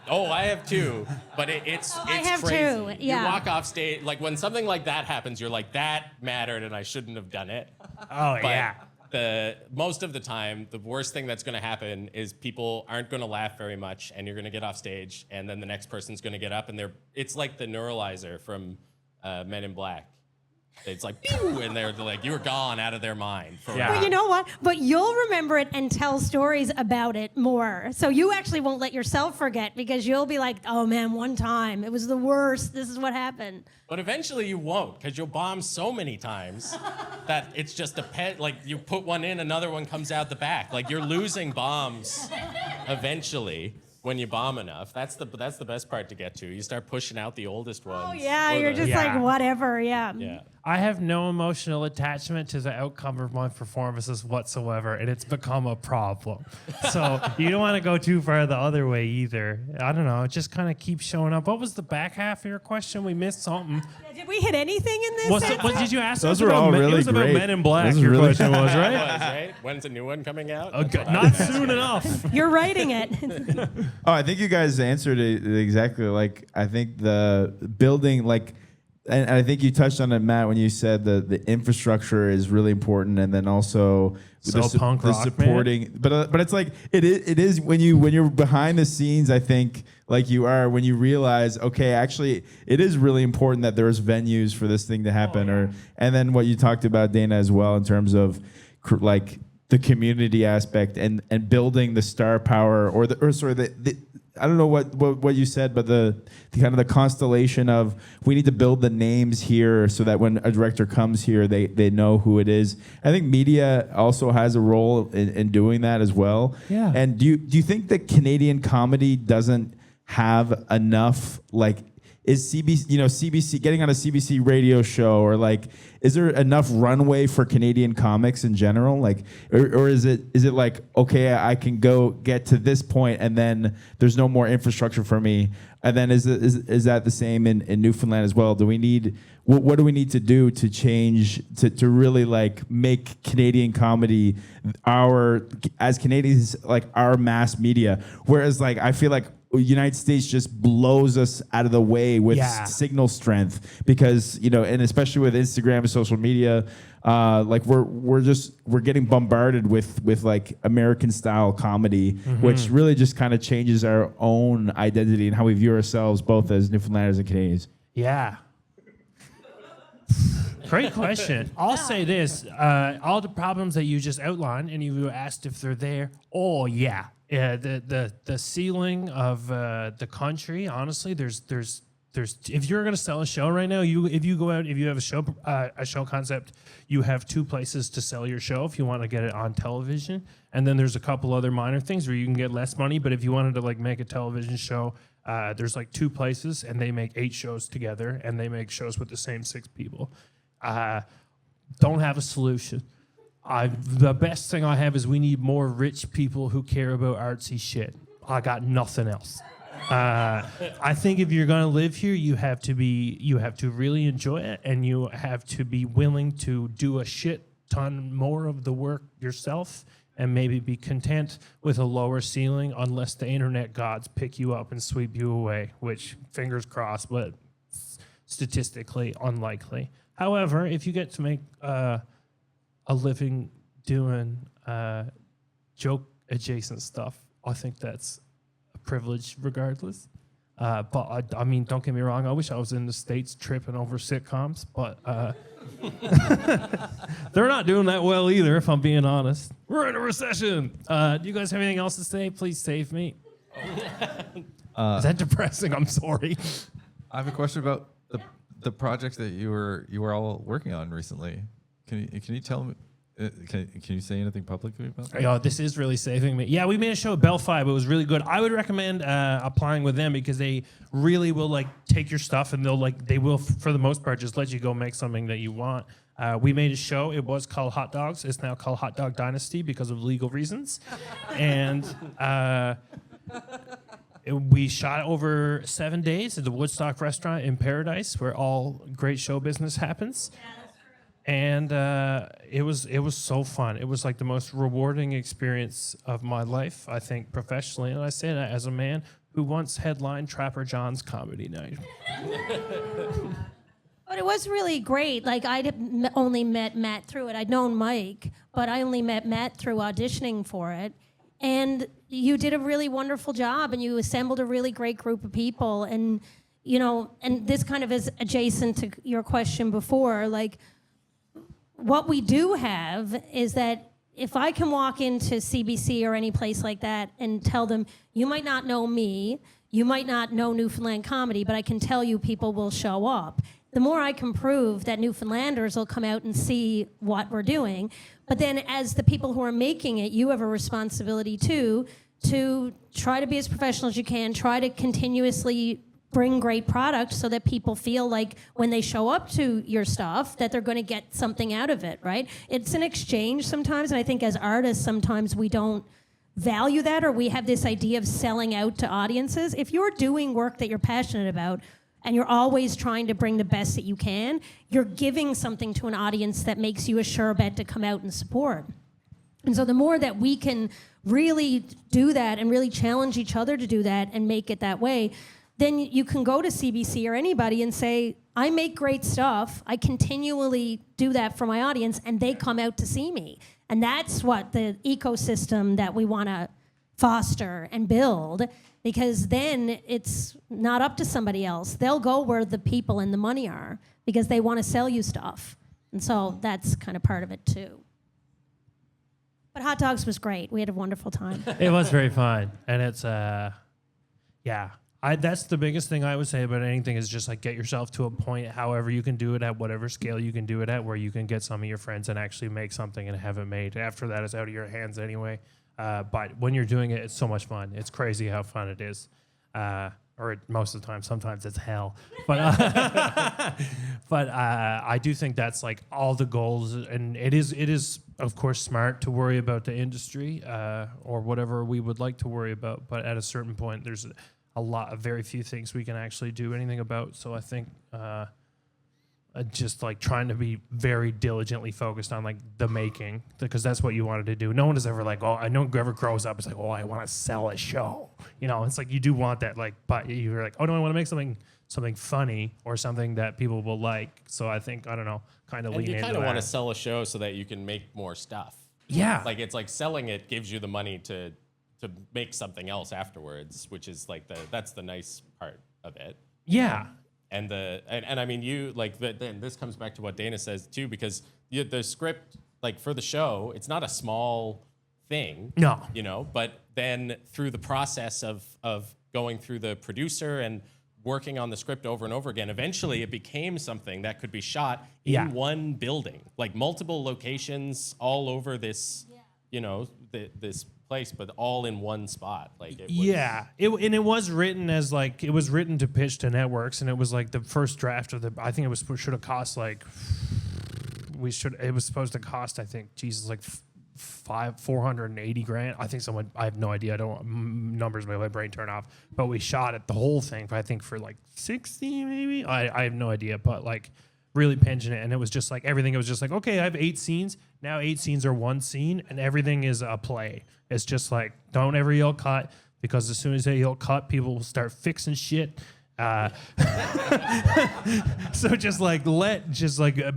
I have too, but it's I have crazy. too, yeah. You walk off stage, like when something like that happens, you're like, that mattered and I shouldn't have done it. Oh, But yeah. most of the time, the worst thing that's going to happen is people aren't going to laugh very much, and you're going to get off stage, and then the next person's going to get up, and it's like the neuralizer from Men in Black. It's like, pew, and they're like, you were gone out of their mind. Yeah. But you know what? But you'll remember it and tell stories about it more. So you actually won't let yourself forget because you'll be like, oh man, one time, it was the worst. This is what happened. But eventually you won't, because you'll bomb so many times that it's just a pet. Like, you put one in, another one comes out the back. Like, you're losing bombs eventually when you bomb enough. That's the best part to get to. You start pushing out the oldest ones. Oh yeah, you're just like, whatever, yeah. Yeah. I have no emotional attachment to the outcome of my performances whatsoever, and it's become a problem. So you don't want to go too far the other way either. I don't know. It just kind of keeps showing up. What was the back half of your question? We missed something. Did we hit anything in this? What did you ask? Those It was were all about really It was about great. Men in Black. Those were Your really- question was, That right? was, right? When's a new one coming out? Okay, not soon enough. You're writing it. Oh, I think you guys answered it exactly. Like, I think the building, like, and I think you touched on it, Matt, when you said the infrastructure is really important, and then also So punk rock, supporting. But it's like it is when you're behind the scenes. I think like you are when you realize, okay, actually, it is really important that there's venues for this thing to happen, and then what you talked about, Dana, as well, in terms of like the community aspect and building the star power or the I don't know what you said, but the kind of the constellation of we need to build the names here so that when a director comes here, they know who it is. I think media also has a role in doing that as well. Yeah. And do you think that Canadian comedy doesn't have enough, like, is CBC getting on a CBC radio show, or like, is there enough runway for Canadian comics in general? Like, or is it like, okay, I can go get to this point and then there's no more infrastructure for me? And then is that the same in Newfoundland as well? Do we need, what do we need to do to change, to really like make Canadian comedy as Canadians, like our mass media? Whereas like, I feel like United States just blows us out of the way with signal strength because, and especially with Instagram and social media, like we're getting bombarded with like American style comedy, which really just kind of changes our own identity and how we view ourselves both as Newfoundlanders and Canadians. Yeah. Great question. I'll say this: all the problems that you just outlined, and you asked if they're there. Oh yeah, the ceiling of the country. Honestly, there's. If you're gonna sell a show right now, if you go out, if you have a show concept, you have two places to sell your show. If you want to get it on television, and then there's a couple other minor things where you can get less money. But if you wanted to like make a television show, there's like two places, and they make 8 shows together, and they make shows with the same 6 people. Don't have a solution. The best thing I have is we need more rich people who care about artsy shit. I got nothing else. I think if you're gonna live here, you have to really enjoy it, and you have to be willing to do a shit ton more of the work yourself, and maybe be content with a lower ceiling, unless the internet gods pick you up and sweep you away. Which, fingers crossed, but statistically unlikely. However, if you get to make a living doing joke adjacent stuff, I think that's a privilege regardless. But I mean, don't get me wrong, I wish I was in the States tripping over sitcoms, but they're not doing that well either, if I'm being honest. We're in a recession. Do you guys have anything else to say? Please save me. Is that depressing? I'm sorry. I have a question about the project that you were all working on recently. Can you tell me? Can you say anything publicly about that? Oh, this is really saving me. Yeah, we made a show at Bell 5. It was really good. I would recommend applying with them because they really will like take your stuff and they will for the most part just let you go make something that you want. We made a show. It was called Hot Dogs. It's now called Hot Dog Dynasty because of legal reasons. And we shot over 7 days at the Woodstock restaurant in Paradise, where all great show business happens. And it was so fun. It was like the most rewarding experience of my life, I think, professionally. And I say that as a man who once headlined Trapper John's comedy night. But it was really great. Like, I'd only met Matt through it. I'd known Mike, but I only met Matt through auditioning for it. And you did a really wonderful job, and you assembled a really great group of people. And, and this kind of is adjacent to your question before, like, what we do have is that if I can walk into CBC or any place like that and tell them, you might not know me, you might not know Newfoundland comedy, but I can tell you people will show up. The more I can prove that Newfoundlanders will come out and see what we're doing. But then as the people who are making it, you have a responsibility too to try to be as professional as you can, try to continuously bring great product so that people feel like when they show up to your stuff that they're going to get something out of it, right? It's an exchange sometimes, and I think as artists sometimes we don't value that, or we have this idea of selling out to audiences. If you're doing work that you're passionate about and you're always trying to bring the best that you can, you're giving something to an audience that makes you a sure bet to come out and support. And so the more that we can really do that and really challenge each other to do that and make it that way, then you can go to CBC or anybody and say, I make great stuff. I continually do that for my audience, and they come out to see me. And that's what the ecosystem that we want to foster and build, because then it's not up to somebody else. They'll go where the people and the money are because they want to sell you stuff. And so that's kind of part of it too. But Hot Dogs was great. We had a wonderful time. It was very fun. And it's, yeah. That's the biggest thing I would say about anything is just like get yourself to a point, however you can do it at whatever scale you can do it at, where you can get some of your friends and actually make something and have it made. After that, it's out of your hands anyway. But when you're doing it, it's so much fun. It's crazy how fun it is. Most of the time, sometimes it's hell. But I do think that's like all the goals, and it is of course smart to worry about the industry or whatever we would like to worry about. But at a certain point, there's very few things we can actually do anything about. So I think just like trying to be very diligently focused on like the making, because that's what you wanted to do. No one is ever like, oh, I know whoever grows up is like, oh, I want to sell a show. You know, it's like you do want that, like, but you're like, oh no, I want to make something funny or something that people will like. So I think, I don't know, kind of lean into that. You kind of want to sell a show so that you can make more stuff. Yeah. Like it's like selling it gives you the money to make something else afterwards, which is like that's the nice part of it. Yeah. And I mean, you like then this comes back to what Dana says too, because the script, like for the show, it's not a small thing. No. You know, but then through the process of going through the producer and working on the script over and over again, eventually it became something that could be shot in one building, like multiple locations all over this, you know, this place, but all in one spot. Like it was, it was written as like, it was written to pitch to networks, and it was like the first draft of I think it should have cost like it was supposed to cost, I think, like $480,000. I think I have no idea. I don't numbers make my brain turn off. But we shot it, the whole thing, I think for like 60 maybe. I have no idea, but like really pinching it, and it was just like everything. It was just like, okay, I have 8 scenes. Now 8 scenes are one scene, and everything is a play. It's just like, don't ever yell cut, because as soon as they yell cut, people will start fixing shit. So just like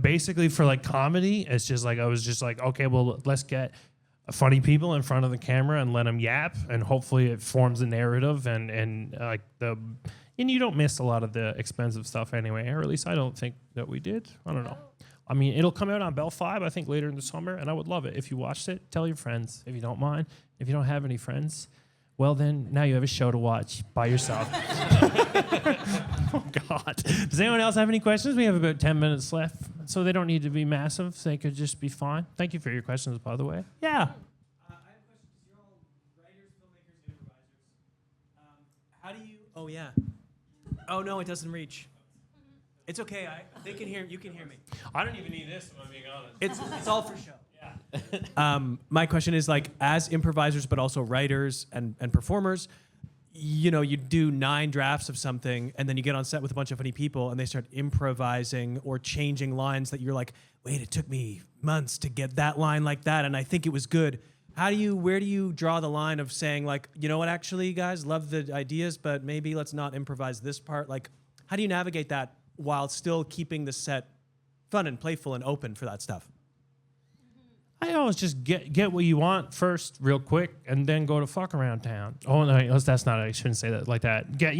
basically for like comedy, it's just like I was just like, okay, well, let's get funny people in front of the camera and let them yap, and hopefully it forms a narrative and you don't miss a lot of the expensive stuff anyway, or at least I don't think that we did. I don't know. I mean, it'll come out on Bell 5, I think, later in the summer, and I would love it if you watched it. Tell your friends if you don't mind. If you don't have any friends, well, then now you have a show to watch by yourself. Oh, God. Does anyone else have any questions? We have about 10 minutes left, so they don't need to be massive. They could just be fine. Thank you for your questions, by the way. Yeah. I have a question, because you're all writers, filmmakers, improvisers. How do you... Oh, yeah. Oh, no, it doesn't reach. It's okay. They can hear. You can hear me. I don't even need this, if I'm being honest. It's all for show. Yeah. My question is, like, as improvisers, but also writers and performers, you know, you do 9 drafts of something, and then you get on set with a bunch of funny people, and they start improvising or changing lines that you're like, wait, it took me months to get that line like that, and I think it was good. Where do you draw the line of saying, like, you know what, actually, guys, love the ideas, but maybe let's not improvise this part? Like, how do you navigate that while still keeping the set fun and playful and open for that stuff? I always just get what you want first, real quick, and then go to fuck around town. Oh no, that's not. I shouldn't say that like that. Get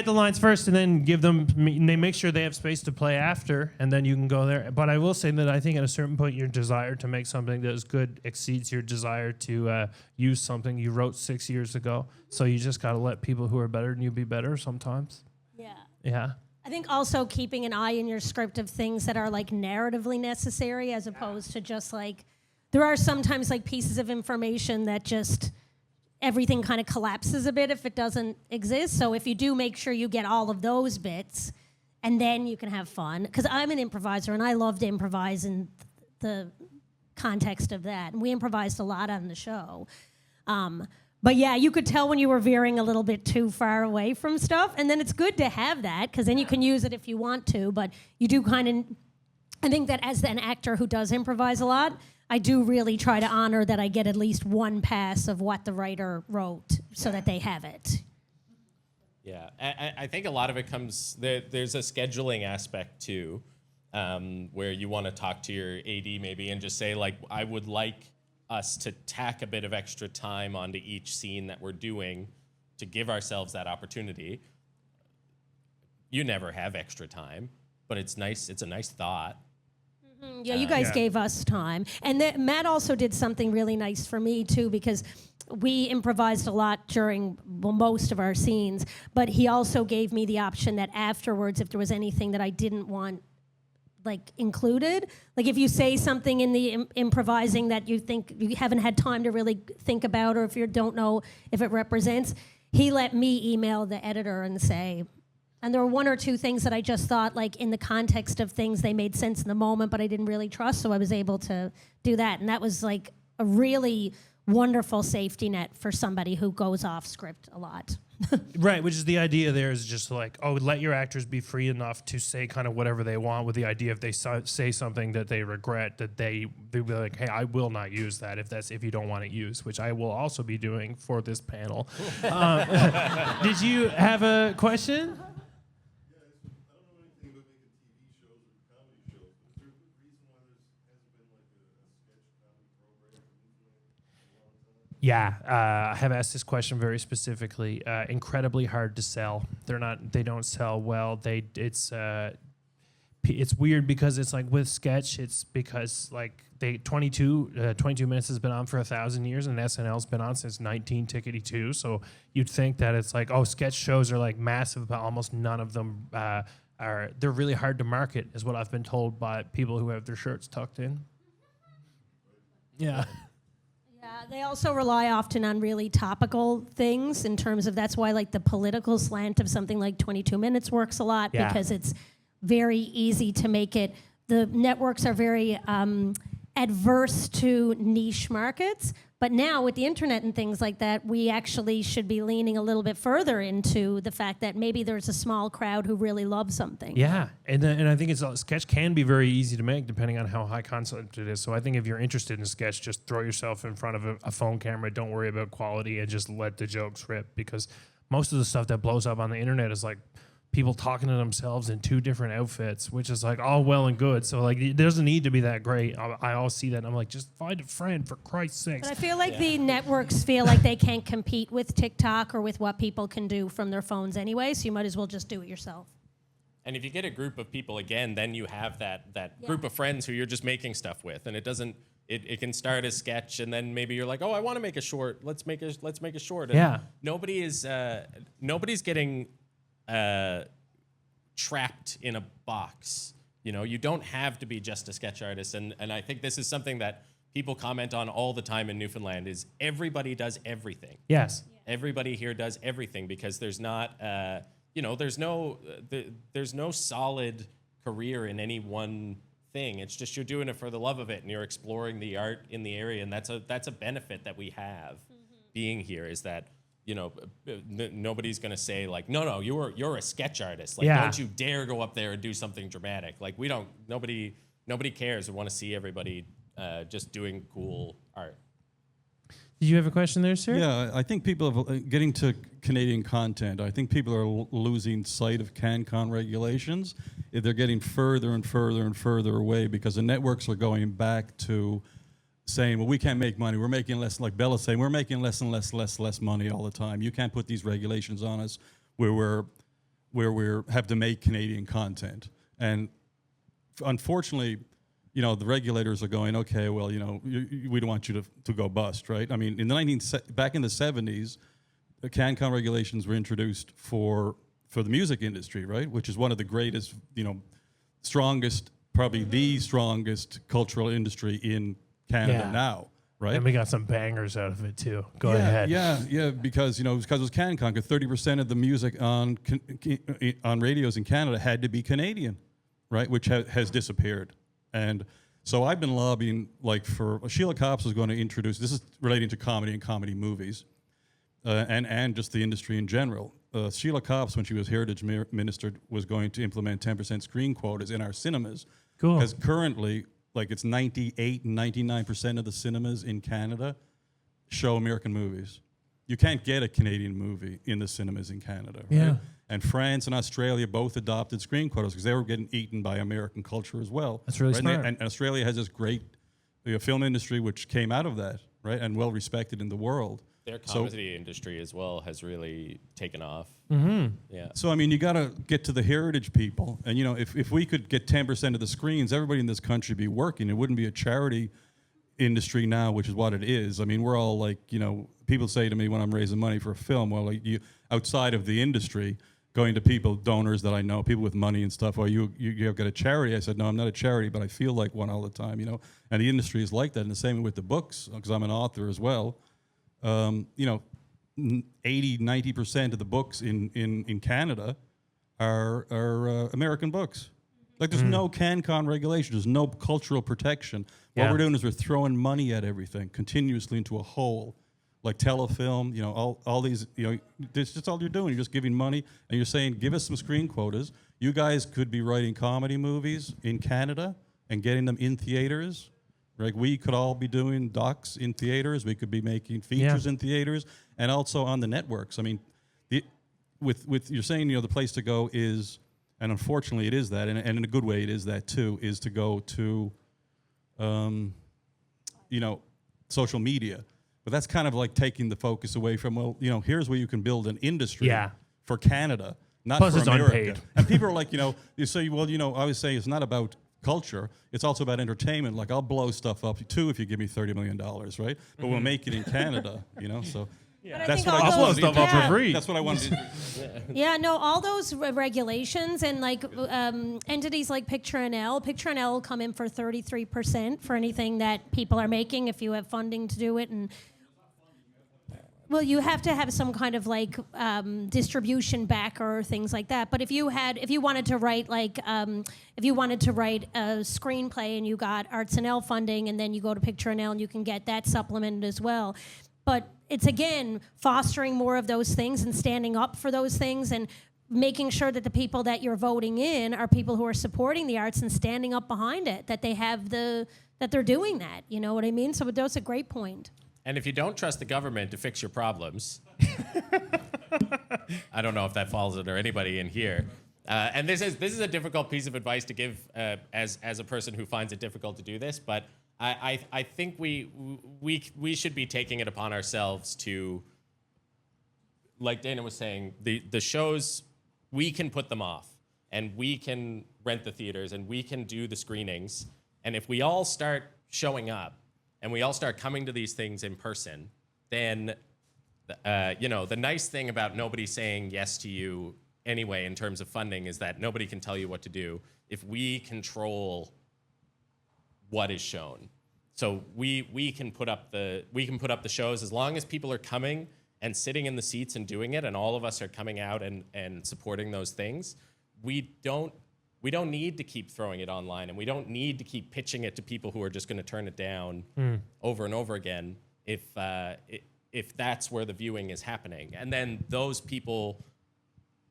the lines first, and then give them. They make sure they have space to play after, and then you can go there. But I will say that I think at a certain point, your desire to make something that is good exceeds your desire to use something you wrote 6 years ago. So you just got to let people who are better than you be better sometimes. Yeah. Yeah. I think also keeping an eye in your script of things that are like narratively necessary, as opposed to just like, there are sometimes like pieces of information that just everything kind of collapses a bit if it doesn't exist. So if you do, make sure you get all of those bits, and then you can have fun. Because I'm an improviser, and I love to improvise in the context of that. And we improvised a lot on the show. But yeah, you could tell when you were veering a little bit too far away from stuff. And then it's good to have that, because then you can use it if you want to. But you do kind of, I think that as an actor who does improvise a lot, I do really try to honor that I get at least one pass of what the writer wrote so that they have it. Yeah, I think a lot of it comes, there's a scheduling aspect too, where you want to talk to your AD maybe and just say, like, I would like us to tack a bit of extra time onto each scene that we're doing to give ourselves that opportunity. You never have extra time, but it's nice. It's a nice thought. Yeah, you guys gave us time. And Matt also did something really nice for me, too, because we improvised a lot during most of our scenes, but he also gave me the option that afterwards, if there was anything that I didn't want included, like if you say something in the improvising that you think you haven't had time to really think about, or if you don't know if it represents, he let me email the editor and say, and there were one or two things that I just thought, like in the context of things, they made sense in the moment, but I didn't really trust, so I was able to do that. And that was like a really wonderful safety net for somebody who goes off script a lot. Right, which is the idea there is just like, oh, let your actors be free enough to say kind of whatever they want, with the idea if they say something that they regret, that they'll be like, hey, I will not use that if you don't want it used, which I will also be doing for this panel. Did you have a question? Yeah, I have asked this question very specifically. Incredibly hard to sell. They don't sell well. It's weird because it's like with sketch, it's because like 22 minutes has been on for 1,000 years, and SNL's been on since 1992. So you'd think that it's like, oh, sketch shows are like massive, but almost none of them they're really hard to market, is what I've been told by people who have their shirts tucked in. Yeah. Yeah, they also rely often on really topical things in terms of, that's why like the political slant of something like 22 Minutes works a lot, because it's very easy to make it. The networks are very adverse to niche markets, but now with the internet and things like that, we actually should be leaning a little bit further into the fact that maybe there's a small crowd who really loves something. Yeah, and I think sketch can be very easy to make depending on how high concept it is. So I think if you're interested in sketch, just throw yourself in front of a phone camera. Don't worry about quality and just let the jokes rip, because most of the stuff that blows up on the internet is like people talking to themselves in two different outfits, which is like all well and good. So like it doesn't need to be that great. I always see that and I'm like, just find a friend, for Christ's sake. But I feel like the networks feel like they can't compete with TikTok or with what people can do from their phones anyway, so you might as well just do it yourself. And if you get a group of people, again, then you have that group of friends who you're just making stuff with, and it can start as sketch, and then maybe you're like, oh, I want to make a short. Let's make a short. And nobody's getting trapped in a box. You know, you don't have to be just a sketch artist. And I think this is something that people comment on all the time in Newfoundland, is everybody does everything. Yes. Everybody here does everything, because there's not, there's no solid career in any one thing. It's just you're doing it for the love of it, and you're exploring the art in the area. And that's a benefit that we have being here, is that, nobody's gonna say like, no, you're a sketch artist. Like, don't you dare go up there and do something dramatic. Like, nobody cares. We want to see everybody just doing cool art. Did you have a question there, sir? Yeah, I think people are getting to Canadian content. I think people are losing sight of CanCon regulations. They're getting further and further and further away, because the networks are going back to saying, well, we can't make money. We're making less, like Bella's saying, we're making less and less money all the time. You can't put these regulations on us where we have to make Canadian content. And unfortunately, the regulators are going, okay, well, we don't want you to go bust, right? I mean, back in the 70s, the CanCon regulations were introduced for the music industry, right? Which is one of the greatest, strongest, probably the strongest cultural industry in Canada now. right? And we got some bangers out of it too. Go yeah, ahead. Yeah, because it was CanCon. 30% of the music on radios in Canada had to be Canadian, right? Which has disappeared. And so I've been lobbying, like, for Sheila Copps was going to introduce. This is relating to comedy and comedy movies, and just the industry in general. Sheila Copps, when she was Heritage Minister, was going to implement 10% screen quotas in our cinemas. Cool. Because currently, like, it's 98 and 99% of the cinemas in Canada show American movies. You can't get a Canadian movie in the cinemas in Canada, right? Yeah. And France and Australia both adopted screen quotas because they were getting eaten by American culture as well. That's really right? smart. And Australia has this great film industry which came out of that, right? And well respected in the world. Their comedy industry as well has really taken off. Mm-hmm. Yeah. So, I mean, you got to get to the heritage people. And, if we could get 10% of the screens, everybody in this country would be working. It wouldn't be a charity industry now, which is what it is. I mean, we're all like, people say to me when I'm raising money for a film, well, like, you outside of the industry, going to people, donors that I know, people with money and stuff, well, you have got a charity. I said, no, I'm not a charity, but I feel like one all the time, And the industry is like that. And the same with the books, because I'm an author as well. 80-90% of the books in Canada are American books. Like, there's no CanCon regulation. There's no cultural protection. What Yeah. we're doing is we're throwing money at everything continuously into a hole. Like telefilm, all these, that's just all you're doing. You're just giving money, and you're saying, give us some screen quotas. You guys could be writing comedy movies in Canada and getting them in theaters. Like, we could all be doing docs in theaters. We could be making features in theaters, and also on the networks. I mean, with you're saying, the place to go is, and unfortunately it is that, and in a good way it is that too, is to go to, social media. But that's kind of like taking the focus away from, here's where you can build an industry for Canada, not Plus for it's America. unpaid. And people are like, you say, well, I always say it's not about culture, it's also about entertainment. Like, I'll blow stuff up too if you give me $30 million, right? But we'll make it in Canada, so. But I That's think what all I I'll blow those- stuff up for yeah. free. That's what I wanted to Yeah, no, all those regulations and like entities like Picture NL will come in for 33% for anything that people are making if you have funding to do it. And well, you have to have some kind of like distribution backer or things like that. But if you wanted to write a screenplay and you got Arts NL funding, and then you go to Picture NL and you can get that supplemented as well. But it's, again, fostering more of those things and standing up for those things and making sure that the people that you're voting in are people who are supporting the arts and standing up behind it, that they're doing that. You know what I mean? So that's a great point. And if you don't trust the government to fix your problems, I don't know if that falls under anybody in here. And this is a difficult piece of advice to give as a person who finds it difficult to do this, but I think we should be taking it upon ourselves to, like Dana was saying, the shows, we can put them off, and we can rent the theaters, and we can do the screenings, and if we all start showing up and we all start coming to these things in person, then the nice thing about nobody saying yes to you anyway in terms of funding is that nobody can tell you what to do if we control what is shown. So we can put up the shows as long as people are coming and sitting in the seats and doing it, and all of us are coming out and supporting those things. We don't need to keep throwing it online, and we don't need to keep pitching it to people who are just going to turn it down over and over again if that's where the viewing is happening. And then those people,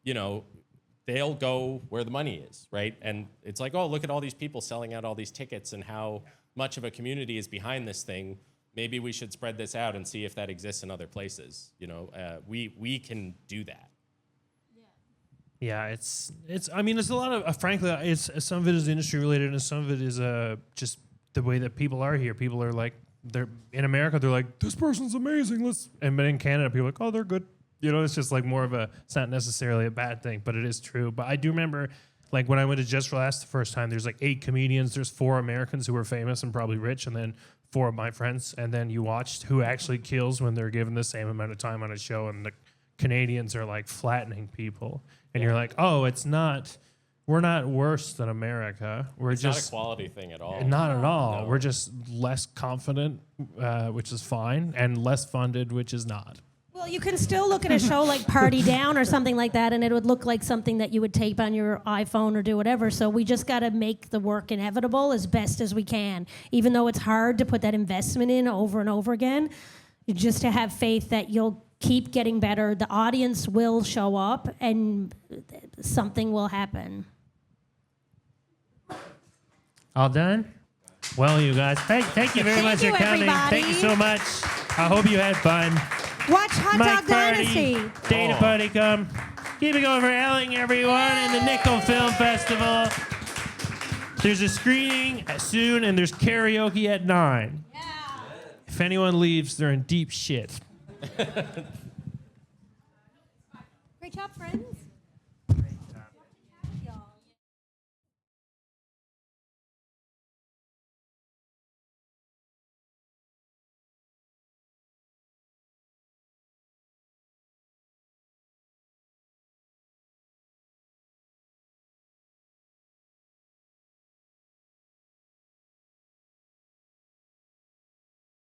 they'll go where the money is, right? And it's like, oh, look at all these people selling out all these tickets and how much of a community is behind this thing. Maybe we should spread this out and see if that exists in other places. We can do that. Yeah, it's. I mean, it's a lot of. Frankly, it's some of it is industry related, and some of it is just the way that people are here. People are like, they're in America. They're like, this person's amazing. But in Canada, people are like, oh, they're good. It's just like more of a. It's not necessarily a bad thing, but it is true. But I do remember, like when I went to Just for Laughs the first time, there's like 8 comedians. There's 4 Americans who are famous and probably rich, and then 4 of my friends. And then you watched who actually kills when they're given the same amount of time on a show, and the Canadians are like flattening people. And you're like, oh, it's not we're not worse than America. We're It's not a just quality thing at all. not at all. No. We're just less confident, which is fine, and less funded, which is not. Well, you can still look at a show like Party Down or something like that, and it would look like something that you would tape on your iPhone or do whatever. So we just got to make the work inevitable as best as we can. Even though it's hard to put that investment in over and over again, just to have faith that you'll keep getting better, the audience will show up, and something will happen. All done? Well, you guys, thank you very much Thank for you, coming. everybody. Thank you so much. I hope you had fun. Watch Hot Mike Dog Fardy, Dynasty. Dana Puddicombe. Keep it going for Elling, everyone, and the Nickel Film Festival. There's a screening soon, and there's karaoke at 9. Yeah. If anyone leaves, they're in deep shit. Great job, friends.